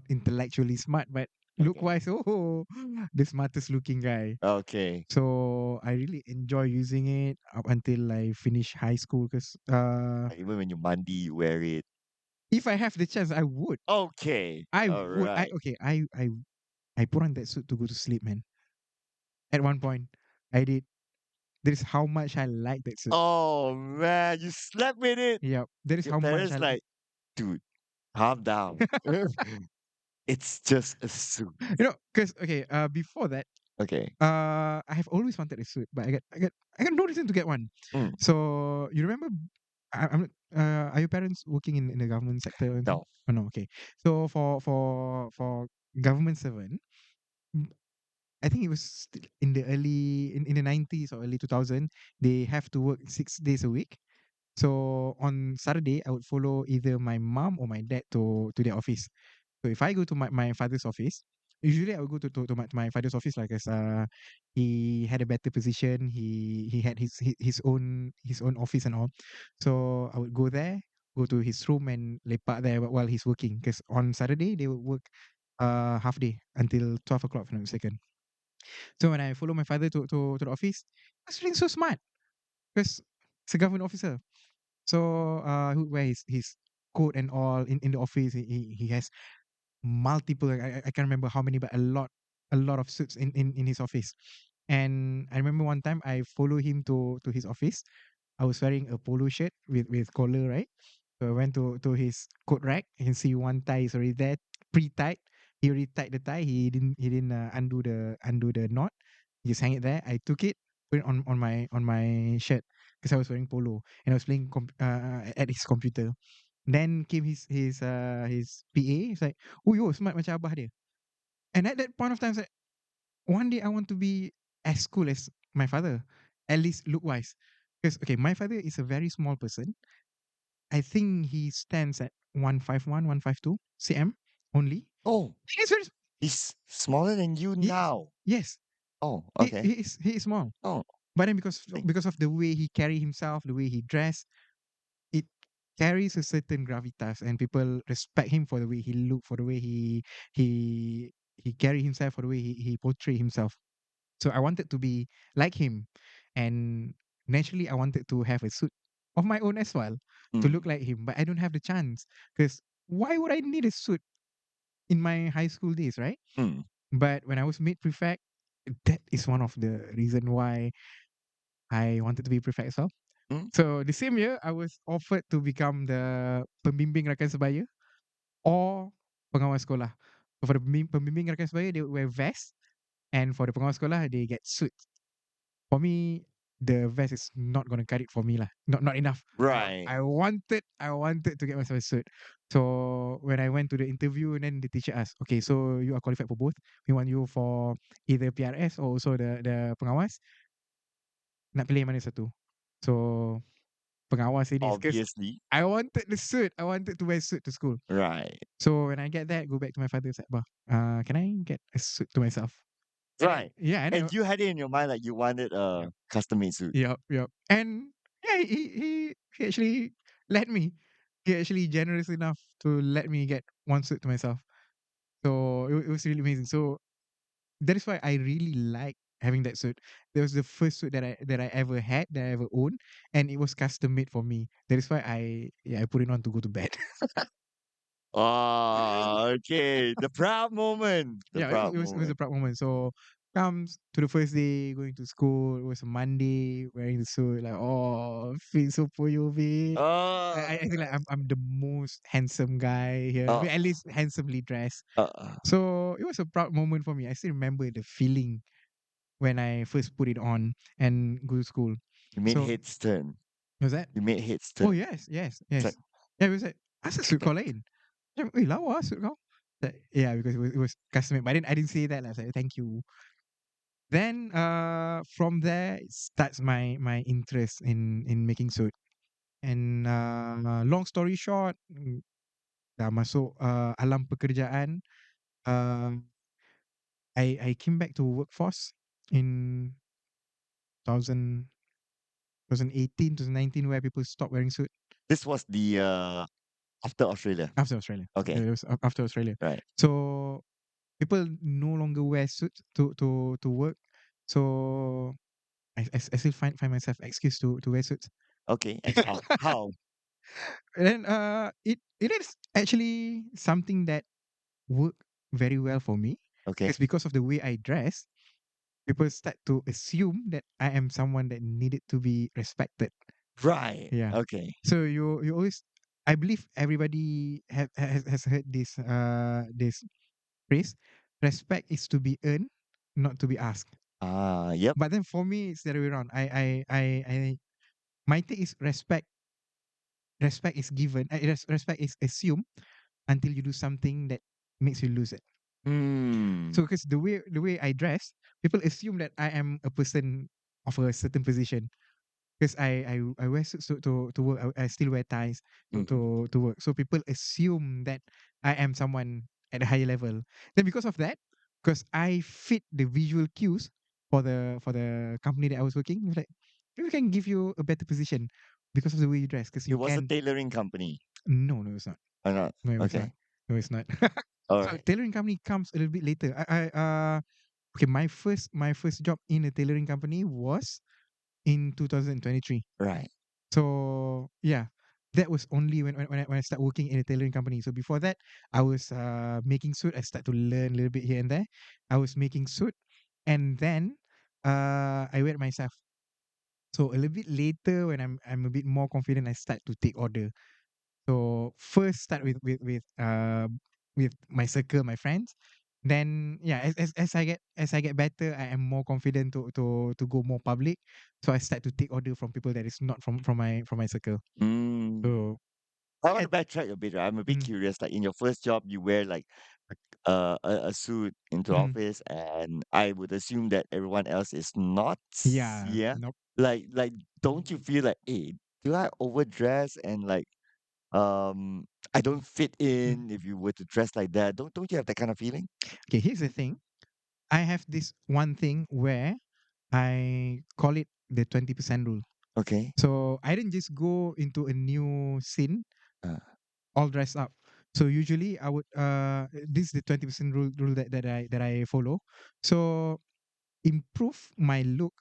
intellectually smart, but look Okay. wise, oh, the smartest looking guy. Okay. So I really enjoy using it up until I finish high school. Cause Like, even when you mandi, you wear it. if I have the chance, I would. Okay. I All would. I right. okay. I put on that suit to go to sleep, man. At one point, I did. That is how much I like that suit. Oh man, you slept with it. Yeah, that is Your how much I parents like. like, dude, calm down. It's just a suit. Cause okay, before that, Okay. I have always wanted a suit, but I got no reason to get one. Mm, So you remember, I'm not, are your parents working in the government sector or anything? no. Oh no, okay. So for government servant, mm, I think it was still in the in the 90s or early 2000, they have to work 6 days a week. So on Saturday, I would follow either my mom or my dad to their office. So if I go to my father's office, usually I would go to my father's office like as he had a better position. He had his own office and all. So I would go there, go to his room and lepak there while he's working. Because on Saturday they would work half day until 12 o'clock if I'm not mistaken. So when I follow my father to the office, I was feeling so smart because he's a government officer. So he would wear his coat and all in the office. He has multiple, I can't remember how many, but a lot of suits in his office. And I remember one time I follow him to his office. I was wearing a polo shirt with collar, right? So I went to his coat rack. You can see one tie is already there, pre-tied. He already tied the tie. He didn't undo the knot. He just hang it there. I took it, put it on my shirt because I was wearing polo and I was playing at his computer. Then came his PA. It's like, oh yo, smart macam abah dia. And at that point of time, it's like, one day I want to be as cool as my father, at least look wise. Because okay, my father is a very small person. I think he stands at 151, 152 cm only. Oh, He's very he's smaller than you yes, now. yes. Oh, He okay. he is he is small. Oh, But then think. because of the way he carry himself, the way he dress, it carries a certain gravitas, and people respect him for the way he look, for the way he he carry himself, for the way he portray himself. So I wanted to be like him, and naturally I wanted to have a suit of my own as well to look Mm, like him. But I don't have the chance because why would I need a suit in my high school days, right? mm, But when I was made prefect, that is one of the reason why I wanted to be prefect as well. mm. So the same year, I was offered to become the pembimbing rakan sebaya or pengawal sekolah. So for the pembimbing rakan sebaya, they wear vest, and for the pengawal sekolah, they get suits. For me, the vest is not gonna cut it for me lah. Not enough. So Right. I wanted to get myself a suit. So when I went to the interview, and then the teacher asked, okay, so you are qualified for both. We want you for either PRS or also the pengawas. Nak pilih yang mana satu? So pengawas ini because Obviously. I wanted the suit. I wanted to wear suit to school. Right. So when I get that, go back to my father, say, "Bah, can I get a suit to myself?" Right. Yeah, and And you had it in your mind like you wanted a yep, custom made suit. yep. And yeah, he actually let me. He actually generous enough to let me get one suit to myself. So it was really amazing. So that is why I really like having that suit. That was the first suit that I ever had, that I ever owned, and it was custom made for me. That is why I put it on to go to bed. Oh, okay. The proud moment. The Yeah, proud it was a moment. proud moment. So comes to the first day going to school. It was a Monday, wearing the suit. Like, oh, feel so for you, babe. I Oh, think like I'm the most handsome guy here. I uh, mean, at least handsomely dressed. uh, So it was a proud moment for me. I still remember the feeling when I first put it on and go to school. you made So heads turn. was that? You made heads Oh turn. It's like, yes. Yeah, it was like, asal suit okay. kau lain? Macam, lawa suit kau. Like, yeah, because it was custom made. But I didn't say that. I was like, thank you. Then from there it starts my interest in making suit. And long story short, dah masuk alam pekerjaan. Uh, I came back to workforce in 2000, 2018, 2019, where people stopped wearing suit This was the after Australia. after Australia. Okay. It was after Australia. Right. So people no longer wear suits to work. So I still find myself excuse to wear suits. Okay. And how? How? And then it is actually something that worked very well for me. Okay. It's because of the way I dress. People start to assume that I am someone that needed to be respected. Right. Yeah. Okay. So you always, I believe everybody has heard this phrase. Respect is to be earned, not to be asked. Ah, yep. But then for me, it's the other way around. My take is respect. Respect is given. Respect is assumed until you do something that makes you lose it. Hmm. So because the way I dress, people assume that I am a person of a certain position. Because I wear suits to work. I still wear ties Mm-hmm. to work. So people assume that I am someone at a higher level. Then because of that, because I fit the visual cues for the company that I was working, it was like, we can give you a better position because of the way you dress. Because It you was a can. tailoring company No, it's not. or not? No, it's not. Okay. No, it's not. All So right. tailoring company comes a little bit later. Okay, my first job in a tailoring company was in 2023. Right. So yeah, that was only when I start working in a tailoring company. So before that, I was making suit. I start to learn a little bit here and there. I was making suit, and then I wear it myself. So a little bit later, when I'm a bit more confident, I start to take order. So first start with my circle, my friends. Then yeah, as I get better, I am more confident to go more public. So I start to take order from people that is not from my circle. Mm. So I want yeah, to backtrack a bit. Right? I'm a bit mm, curious. Like in your first job, you wear like a suit into mm, office, and I would assume that everyone else is not. yeah, Yeah. nope. Like, don't you feel like, hey, do I overdress and like I don't fit Mm. in if you were to dress like that. Don't you have that kind of feeling? Okay, here's the thing. I have this one thing where I call it the 20% rule. Okay. So I didn't just go into a new scene Uh, all dressed up. So usually I would this is the 20% rule that I follow. So improve my look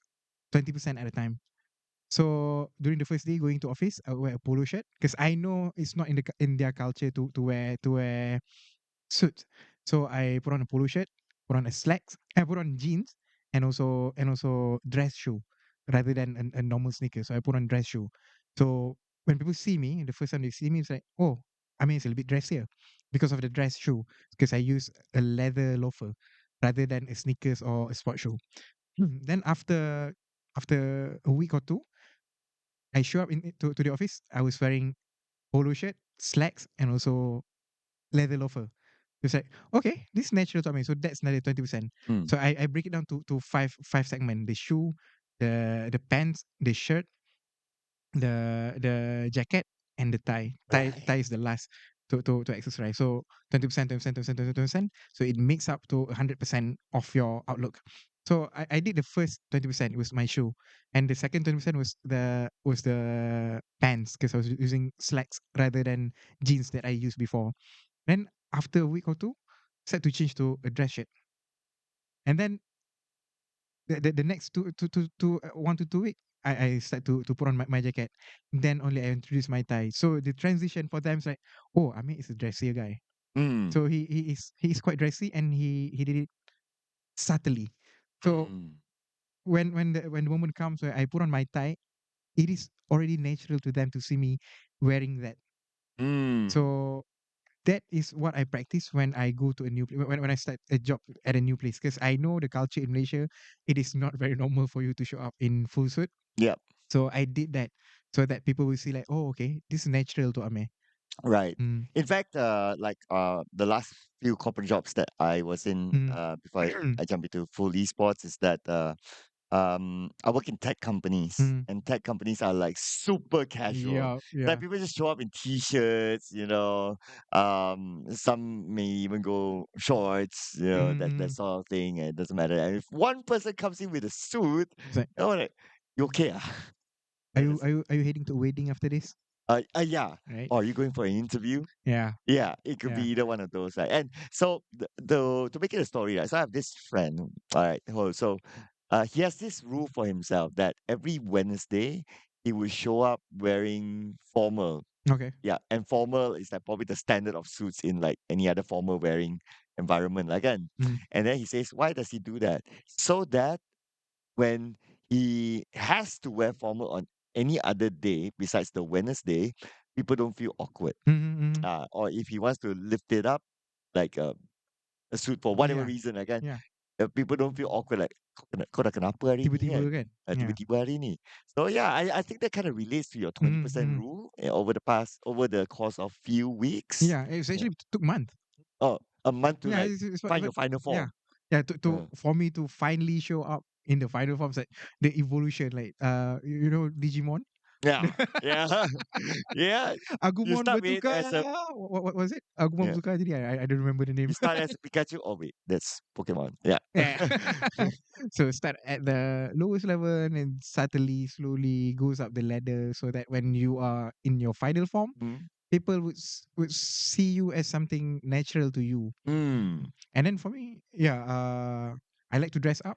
20% at a time. So during the first day going to office, I wear a polo shirt because I know it's not in their culture to wear suit. So I put on a polo shirt, put on a slacks, I put on jeans, and also dress shoe rather than a normal sneaker. So I put on dress shoe. So when people see me, the first time they see me, it's like, oh, I mean, it's a little bit dressier because of the dress shoe. Because I use a leather loafer rather than a sneakers or a sport shoe. Then after a week or two, I show up to the office. I was wearing polo shirt, slacks, and also leather loafer. It's like, okay, this is natural to me. So that's another 20%. mm, So I break it down to five segments. The shoe, the pants, the shirt, the jacket, and the tie. Tie right. is the last to accessorize. So 20%, 20%, 20%, 20%. So it makes up to 100% of your outlook. So I did the first 20%, it was my shoe. And the second 20% was the pants because I was using slacks rather than jeans that I used before. Then after a week or two, start to change to a dress shirt. And then the next 1 to 2 week, I start to put on my jacket. Then only I introduce my tie. So the transition for them is like, oh, I mean, it's a dressier guy. Mm, So he is quite dressy and he did it subtly. So mm, when the moment comes where I put on my tie, it is already natural to them to see me wearing that. mm, So that is what I practice when I go to a new when I start a job at a new place because I know the culture in Malaysia, it is not very normal for you to show up in full suit. yep. So I did that so that people will see like, oh, okay, this is natural to Ame. Right. Mm. In fact, the last few corporate jobs that I was in Mm. before I jump into full esports is that I work in tech companies, Mm. and tech companies are like super casual. Yeah, Like yeah. people just show up in t-shirts, some may even go shorts, that Mm. sort of thing. And it doesn't matter. And if one person comes in with a suit, It's like, like, you okay? are And you it's, are you are you heading to a wedding after this? yeah. Right? Or are you going for an interview? Yeah. Yeah, it could be Yeah. either one of those, right? And so the to make it a story, right? So I have this friend, all right, he has this rule for himself that every Wednesday he will show up wearing formal. Okay. Yeah, and formal is like probably the standard of suits in like any other formal wearing environment. Again, Mm. and then he says, why does he do that? So that when he has to wear formal on any other day besides the Wednesday, people don't feel awkward, Mm-hmm. or if he wants to lift it up, like a suit for whatever Yeah. reason, again, Yeah. people don't feel awkward like kau dah kenapa hari ni Tiba-tiba kan. kan? Yeah. Tiba-tiba hari ni. So yeah, I think that kind of relates to your 20% Mm-hmm. rule over the course of few weeks. Yeah. It Yeah. actually took month. Oh, a month to Yeah, like it's find what your final yeah. form. Yeah, to Uh, for me to finally show up in the final forms, like the evolution, like Digimon. yeah, yeah, yeah. You Agumon start with bertukar. as a What was it? Agumon yeah. bertukar jadi. I don't remember the name. You start as a Pikachu. Oh wait, that's Pokemon. Yeah. Yeah. So start at the lowest level and then subtly, slowly goes up the ladder so that when you are in your final form, mm. people would see you as something natural to you. Mm. And then for me, yeah, I like to dress up.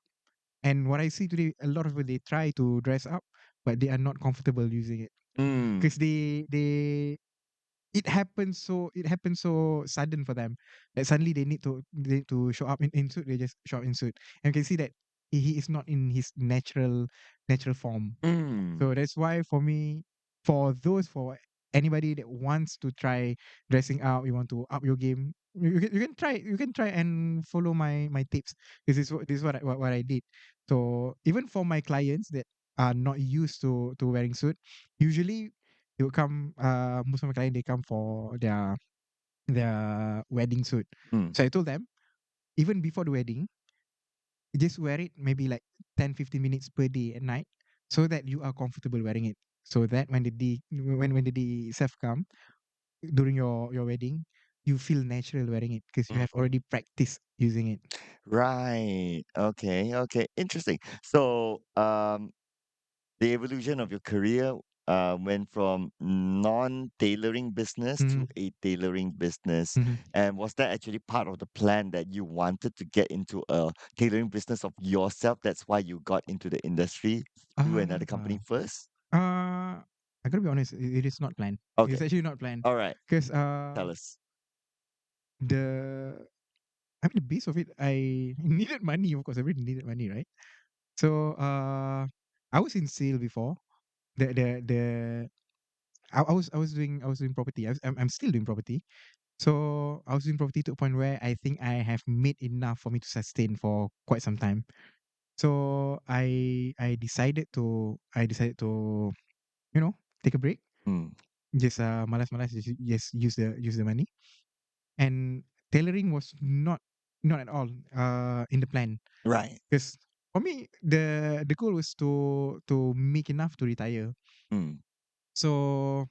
And what I see today, a lot of people they try to dress up, but they are not comfortable using it Mm. because they it happens so sudden for them that suddenly they need to show up in suit. They just show up in suit, and you can see that he is not in his natural form. Mm. So that's why for me, for anybody that wants to try dressing up, you want to up your game, you can try and follow my tips. This is what I did. So even for my clients that are not used to wearing suit, usually they will come. Most of my clients they come for their wedding suit. Mm. So I told them even before the wedding, just wear it maybe like 10-15 minutes per day at night so that you are comfortable wearing it. So that when the day itself come, during your wedding, you feel natural wearing it because you have Mm. already practiced using it. Right. Okay. Okay. Interesting. So, the evolution of your career went from non-tailoring business Mm-hmm. to a tailoring business. Mm-hmm. And was that actually part of the plan that you wanted to get into a tailoring business of yourself? That's why you got into the industry through another company Ah, first? I gotta be honest, it is not planned. Okay. It's actually not planned All right. because Tell us. the I mean the base of it, I needed money. Of course, I really needed money, right? So I was in sale before. The I was doing property. I'm still doing property. So I was doing property to a point where I think I have made enough for me to sustain for quite some time. So I decided to take a break. Mm. Just malas-malas just use the money. And tailoring was not at all in the plan Right. because for me the goal was to make enough to retire. Mm. So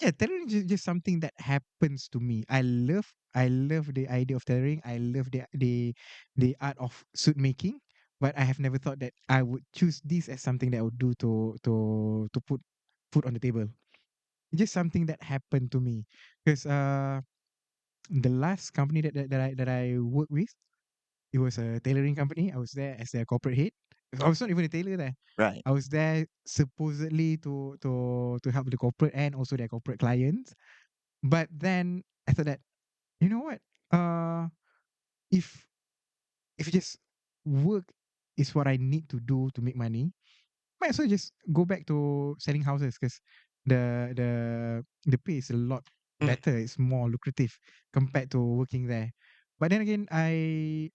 yeah, tailoring is just something that happens to me. I love the idea of tailoring. I love the art of suit making, but I have never thought that I would choose this as something that I would do to put food on the table. It's just something that happened to me because the last company that I worked with, it was a tailoring company. I was there as their corporate head. I was not even a tailor there. Right. I was there supposedly to help the corporate and also their corporate clients. But then I thought that, you know what? Uh, if if just work is what I need to do to make money, might as well just go back to selling houses because the the pay is a lot Mm. better. It's more lucrative compared to working there. But then again, I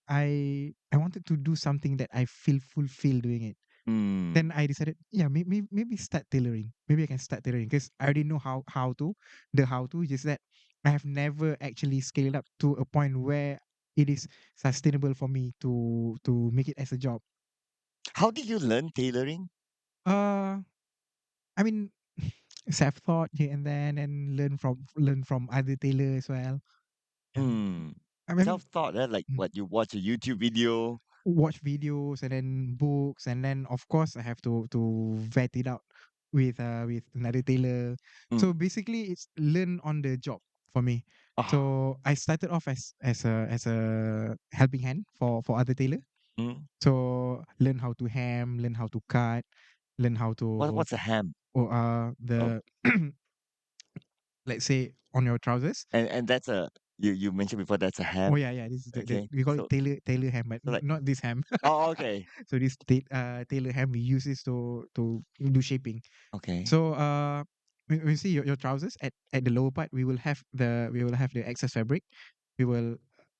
wanted to do something that I feel fulfilled doing it. Mm. Then I decided, yeah, maybe start tailoring. Maybe I can start tailoring because I already know how to the how to. Just that I have never actually scaled up to a point where it is sustainable for me to make it as a job. How did you learn tailoring? Uh, I mean, self thought here and then, and learn from other tailors as well. Yeah. Mm. I mean, Self-taught, like mm, what you watch a YouTube video. watch videos and then books, and then of course I have to vet it out with another tailor. Mm. So basically, it's learn on the job for me. Ah. So I started off as a helping hand for other tailor. Mm. So learn how to hem, learn how to cut, learn how to What's a ham? or Oh, the let's say on your trousers. and that's a you mentioned before that's a Oh ham. yeah, yeah. This is the Okay. we call it tailor ham, but So like not this ham. oh, okay. So this tailor ham we use this to do shaping. Okay. So when you see your trousers at the lower part, we will have the excess fabric. We will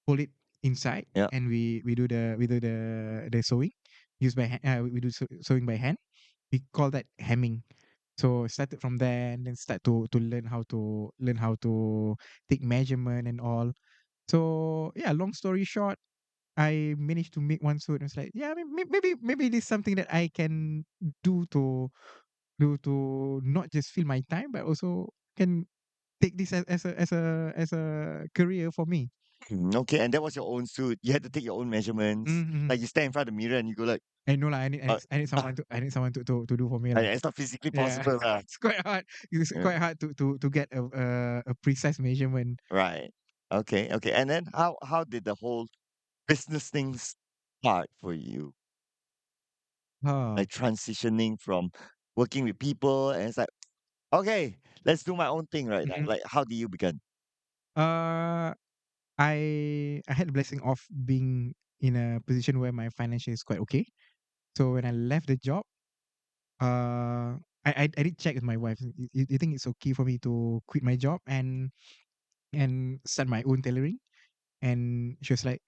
pull it inside, Yeah. and we do the sewing used by we do sewing by hand. We call that hemming. So started from there and then start to learn how to take measurement and all. So yeah, long story short, I managed to make one suit. And it's like, yeah, I mean, maybe this is something that I can do to not just fill my time, but also can take this as a career for me. Okay, and that was your own suit. You had to take your own measurements. Mm-hmm. Like you stand in front of the mirror and you go like, I know lah. uh, I need ah, someone to do for me lah. it's not physically Yeah, possible, lah. it's quite hard. It's Yeah. quite hard to get a precise measurement. Right. Okay. Okay. And then how did the whole business thing start for you? Oh. Like transitioning from working with people and it's like, okay, let's do my own thing right now. Mhm. Like how do you begin? Uh, I had the blessing of being in a position where my financial is quite okay. So when I left the job, I did check with my wife. You think it's okay for me to quit my job and start my own tailoring? And she was like,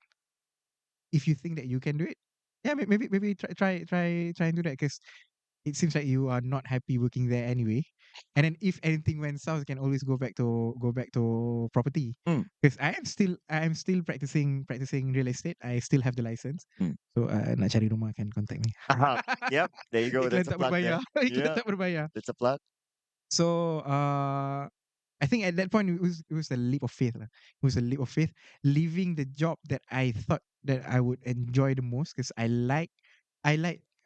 if you think that you can do it, yeah, maybe try and do that because it seems like you are not happy working there anyway. And then if anything went south, you can always go back to property. Mm, Because I am still practicing real estate. I still have the license. mm. So nak cari rumah can contact me. Yep, there you go. Iklan That's a tak plug there. berbayar. Iklan Yeah, tak berbayar. that's a plug. So I think at that point it was a leap of faith lah. It was a leap of faith, leaving the job that I thought that I would enjoy the most because I like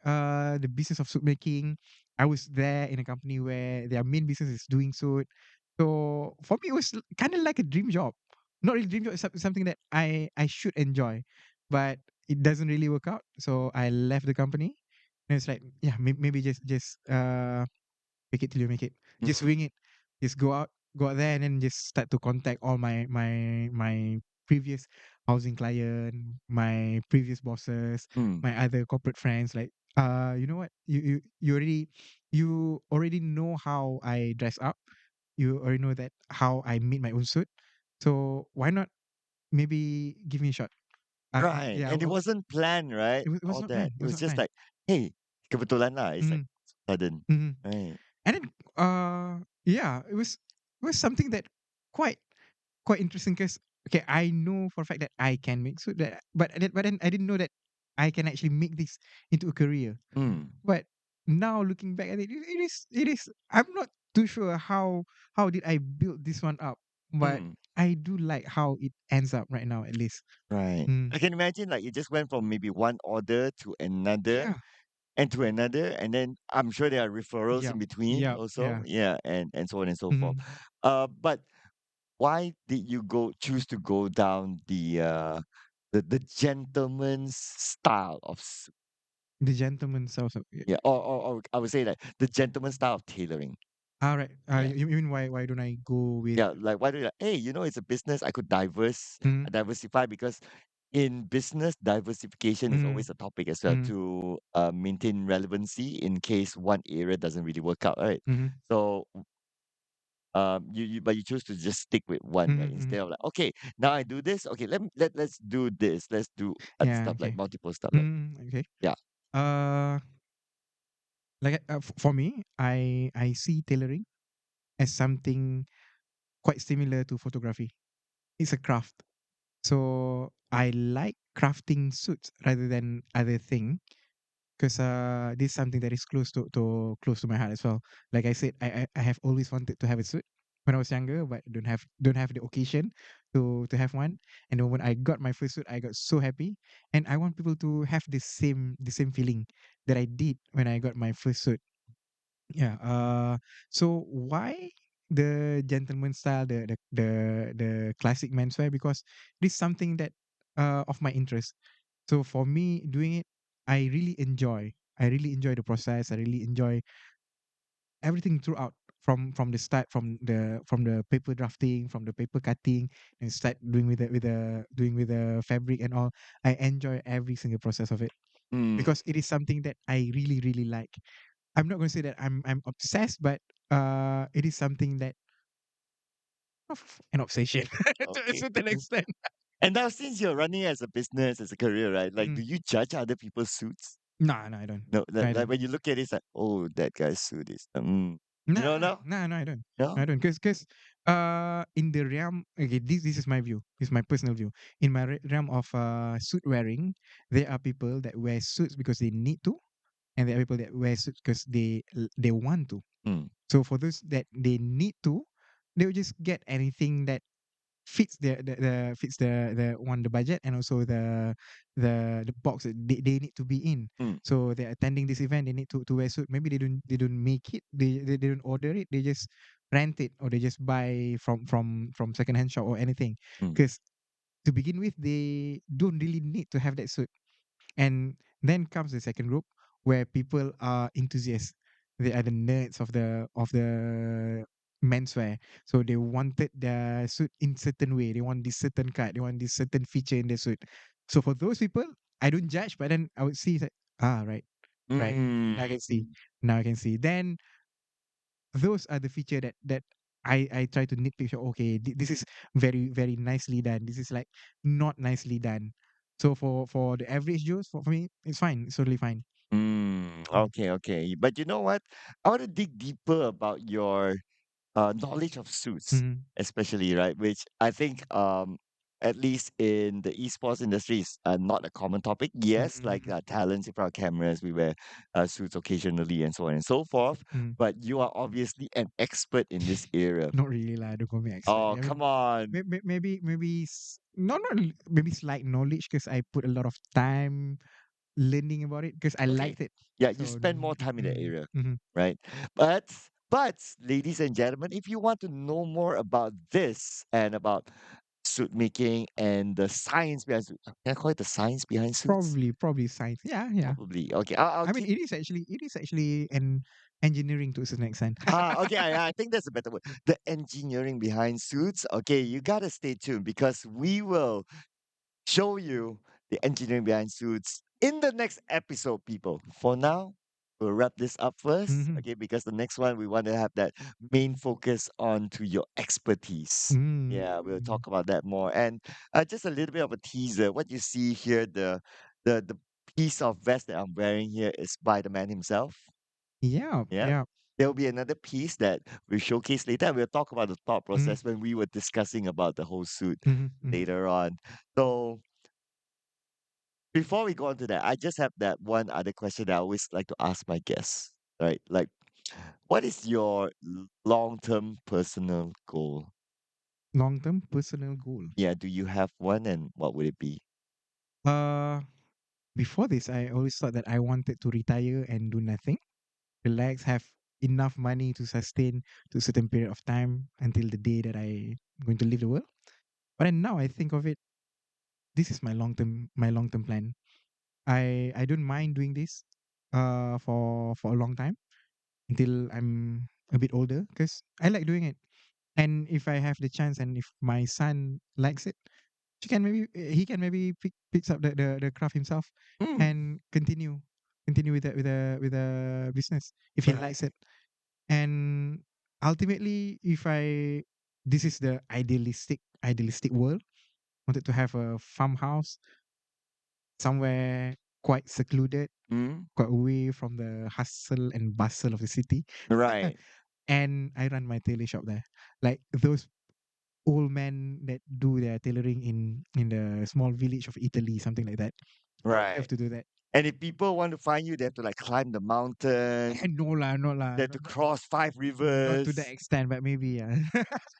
the business of suit making. I was there in a company where their main business is doing suit. So for me, it was kind of like a dream job. Not really dream job. It's something that I should enjoy, but it doesn't really work out. So I left the company, and it's like, yeah, maybe just make it till you make it. Just Mm, wing it. Just go out there, and then just start to contact all my previous housing client, my previous bosses, mm, my other corporate friends. Like, you know what? You already know how I dress up. You already know that how I made my own suit. So why not maybe give me a shot? right. Yeah, And it wasn't planned, right? it was All not that. planned. It It was was not just planned. like, hey, kebetulan lah. It's like Mhm, sudden. mhm. Right. And then, yeah, it was something that quite quite interesting because okay, I know for a fact that I can make so that, but then I didn't know that I can actually make this into a career. Mm, But now looking back at it, it is. I'm not too sure how did I build this one up, but mm, I do like how it ends up right now at least. right. Mm. I can imagine like it just went from maybe one order to another Yeah. and to another, and then I'm sure there are referrals in Yep. between Yep. also. Yeah. Yeah, and so on and so forth. Mhm. But why did you go choose to go down the gentleman's style of The gentleman's also. yeah, or I would say that the gentleman's style of tailoring. All right. Yeah. You mean why don't I go with? Yeah, like why do you like, hey, it's a business, I could Mm, diversify because in business, diversification is mm, always a topic as well mm, to maintain relevancy in case one area doesn't really work out, right? mhm, So but you choose to just stick with one, right? mhm, mhm. Instead of like, okay, now I do this, okay, let's do this, let's do other Yeah. stuff like Okay. multiple stuff like Okay. yeah. Uh, like for me, I see tailoring as something quite similar to photography. It's a craft. So I like crafting suits rather than other thing because this is something that is close to my heart as well. Like I said, I have always wanted to have a suit when I was younger, but don't have the occasion to have one. And then when I got my first suit, I got so happy, and I want people to have the same feeling that I did when I got my first suit. Yeah. So why the gentleman style, the classic menswear? Because this is something that of my interest. So for me, doing it, I really enjoy. I really enjoy the process. I really enjoy everything throughout from the start, from the paper drafting, from the paper cutting, and start doing with the fabric and all. I enjoy every single process of it Mm, because it is something that I really really like. I'm not going to say that I'm obsessed, but it is something that of an obsession to a okay. certain extent. And now since you're running as a business, as a career, right? Like, Mm. do you judge other people's suits? No, no, I don't. No, No, I like don't. when you look at it, it's like, oh, that guy's suit is, No, no, no, no, I don't. no, No, I don't. Because in the realm, okay, this is my view. This is my personal view. In my realm of suit wearing, there are people that wear suits because they need to, and there are people that wear suits because they want to. mm, So for those that they need to, they will just get anything that fits the fits the budget, and also the box that they need to be in. mm, So they're attending this event, they need to wear suit. Maybe they don't make it, they don't order it, they just rent it, or they just buy from secondhand shop or anything. mm, Because to begin with, they don't really need to have that suit. And then comes the second group where people are enthusiasts. They are the nerds of the menswear. So they wanted their suit in certain way. They want this certain cut. They want this certain feature in their suit. So for those people, I don't judge, but then I would see that, right, right. Now I can see. mm, Now I can see. Then those are the feature that I try to nitpick. Okay, this is very very nicely done. This is like not nicely done. So for the average Joes, for me, it's fine. It's totally fine. Mm. okay, okay. But you know what? I want to dig deeper about your knowledge of suits, Mm-hmm. especially, right? Which I think at least in the esports industry, is not a common topic. Yes, like Mm, talents in front of cameras, we wear suits occasionally and so on and so forth. mm. But you are obviously an expert in this area. Not really lah. Don't call me expert. Oh, I mean, come on. maybe slight knowledge because I put a lot of time learning about it because I Okay. liked it. Yeah, you So, spend more time in that area, mhm. right? But but ladies and gentlemen, if you want to know more about this and about suit making and the science behind suit, can I call it the science behind suits? Probably science. Yeah, yeah. Probably. Okay, I'll I mean, keep. it is actually an engineering to a certain extent. Okay, I think that's a better word. The engineering behind suits. Okay, you gotta stay tuned because we will show you the engineering behind suits in the next episode, people. For now, we'll wrap this up first, Mhm. okay? Because the next one, we want to have that main focus on to your expertise. Yeah, we'll Mm. talk about that more. And just a little bit of a teaser. What you see here, the piece of vest that I'm wearing here is by the man himself. Yeah, Yeah. yeah. There will be another piece that we showcase later. And we'll talk about the thought Mhm, process when we were discussing about the whole suit mhm, mhm. later on. So before we go on to that, I just have that one other question that I always like to ask my guests, right? Like, what is your long-term personal goal? Long-term personal goal. Yeah, do you have one, and what would it be? Uh, Before this, I always thought that I wanted to retire and do nothing, relax, have enough money to sustain to a certain period of time until the day that I going to leave the world. But then now I think of it, this is my long term plan. I don't mind doing this for a long time until I'm a bit older because I like doing it. And if I have the chance and if my son likes it, he can maybe picks up the craft himself Mm, and continue with the business if he likes right. it. And ultimately, if I this is the idealistic world, wanted to have a farmhouse somewhere quite secluded, Mm, quite away from the hustle and bustle of the city. right, And I run my tailor shop there. Like those old men that do their tailoring in the small village of Italy, something like that. I would love right. to do that. And if people want to find you, they have to like climb the mountain, No lah, no lah, they have to cross five not to that rivers, extent, but maybe yeah.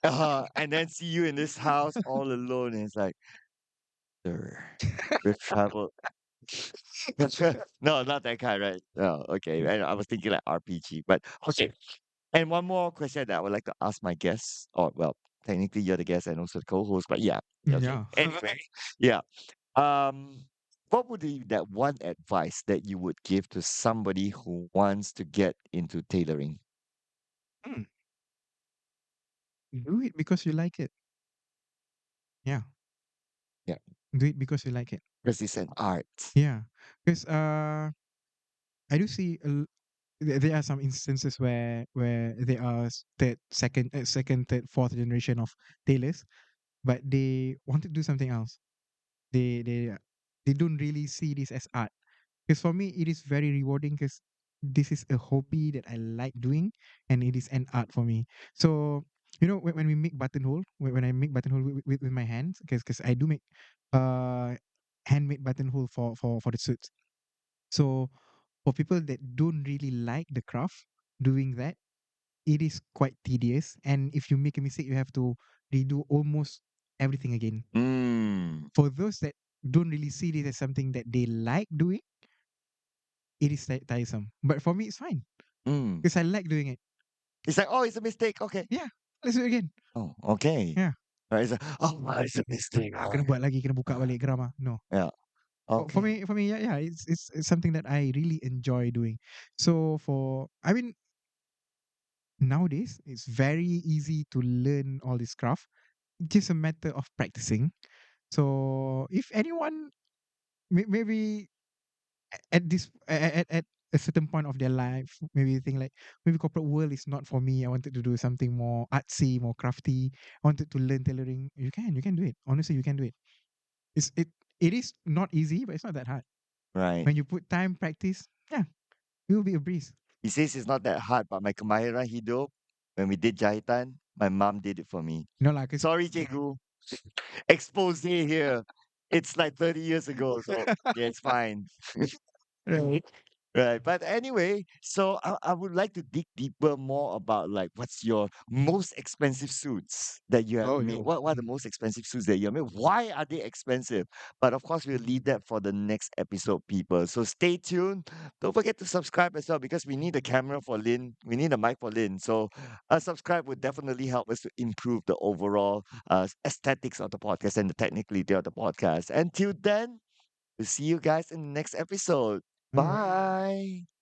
and then see you in this house all alone. And it's like, sir, we've traveled. No, not that kind, right? No, okay. And I was thinking like RPG, but okay. And one more question that I would like to ask my guests, or well, technically you're the guest and also the co-host, but yeah, okay. Yeah. Anyway, yeah. Um, what would be that one advice that you would give to somebody who wants to get into tailoring? Mm, do it because you like it. Yeah, Yeah, do it because you like it. because it's an art. Yeah, because I do see there are some instances where there are second, third, fourth generation of tailors, but they want to do something else. They don't really see this as art. Because for me, it is very rewarding because this is a hobby that I like doing, and it is an art for me. So when we make buttonhole, when I make buttonhole with my hands, because I do make uh handmade buttonhole for the suits. So for people that don't really like the craft, doing that, it is quite tedious. And if you make a mistake, you have to redo almost everything again. Mm, For those that don't really see this as something that they like doing, it is tiresome. But for me, it's fine mm. because I like doing it. It's like, oh, it's a mistake. Okay. Yeah, let's do it again. Oh, okay. Yeah, Right. It's like, oh, it's a mistake. kena buat lagi, kena buka balik drama. No, Yeah. Okay. for me, yeah, it's something that I really enjoy doing. So I mean, nowadays it's very easy to learn all this craft. It's just a matter of practicing. So if anyone maybe at a certain point of their life, maybe you think like maybe corporate world is not for me. I wanted to do something more artsy, more crafty. I wanted to learn tailoring. You can do it. Honestly, you can do it. It is not easy, but it's not that hard. Right. When you put time, practice, yeah, it will be a breeze. He says it's not that hard, but my kemahiran hidup, when we did jahitan, my mom did it for me. No lah, cause Sorry, cikgu. expose here. It's like 30 years ago, so yeah, it's fine. Right. Right. But anyway, so I would like to dig deeper more about like what's your most expensive suits that you have Oh, made? yo. What are the most expensive suits that you have made? Why are they expensive? But of course, we'll leave that for the next episode, people. So stay tuned. Don't forget to subscribe as well because we need a camera for Lin. We need a mic for Lin. So subscribe would definitely help us to improve the overall aesthetics of the podcast and the technicality of the podcast. Until then, we'll see you guys in the next episode. All right. Bye.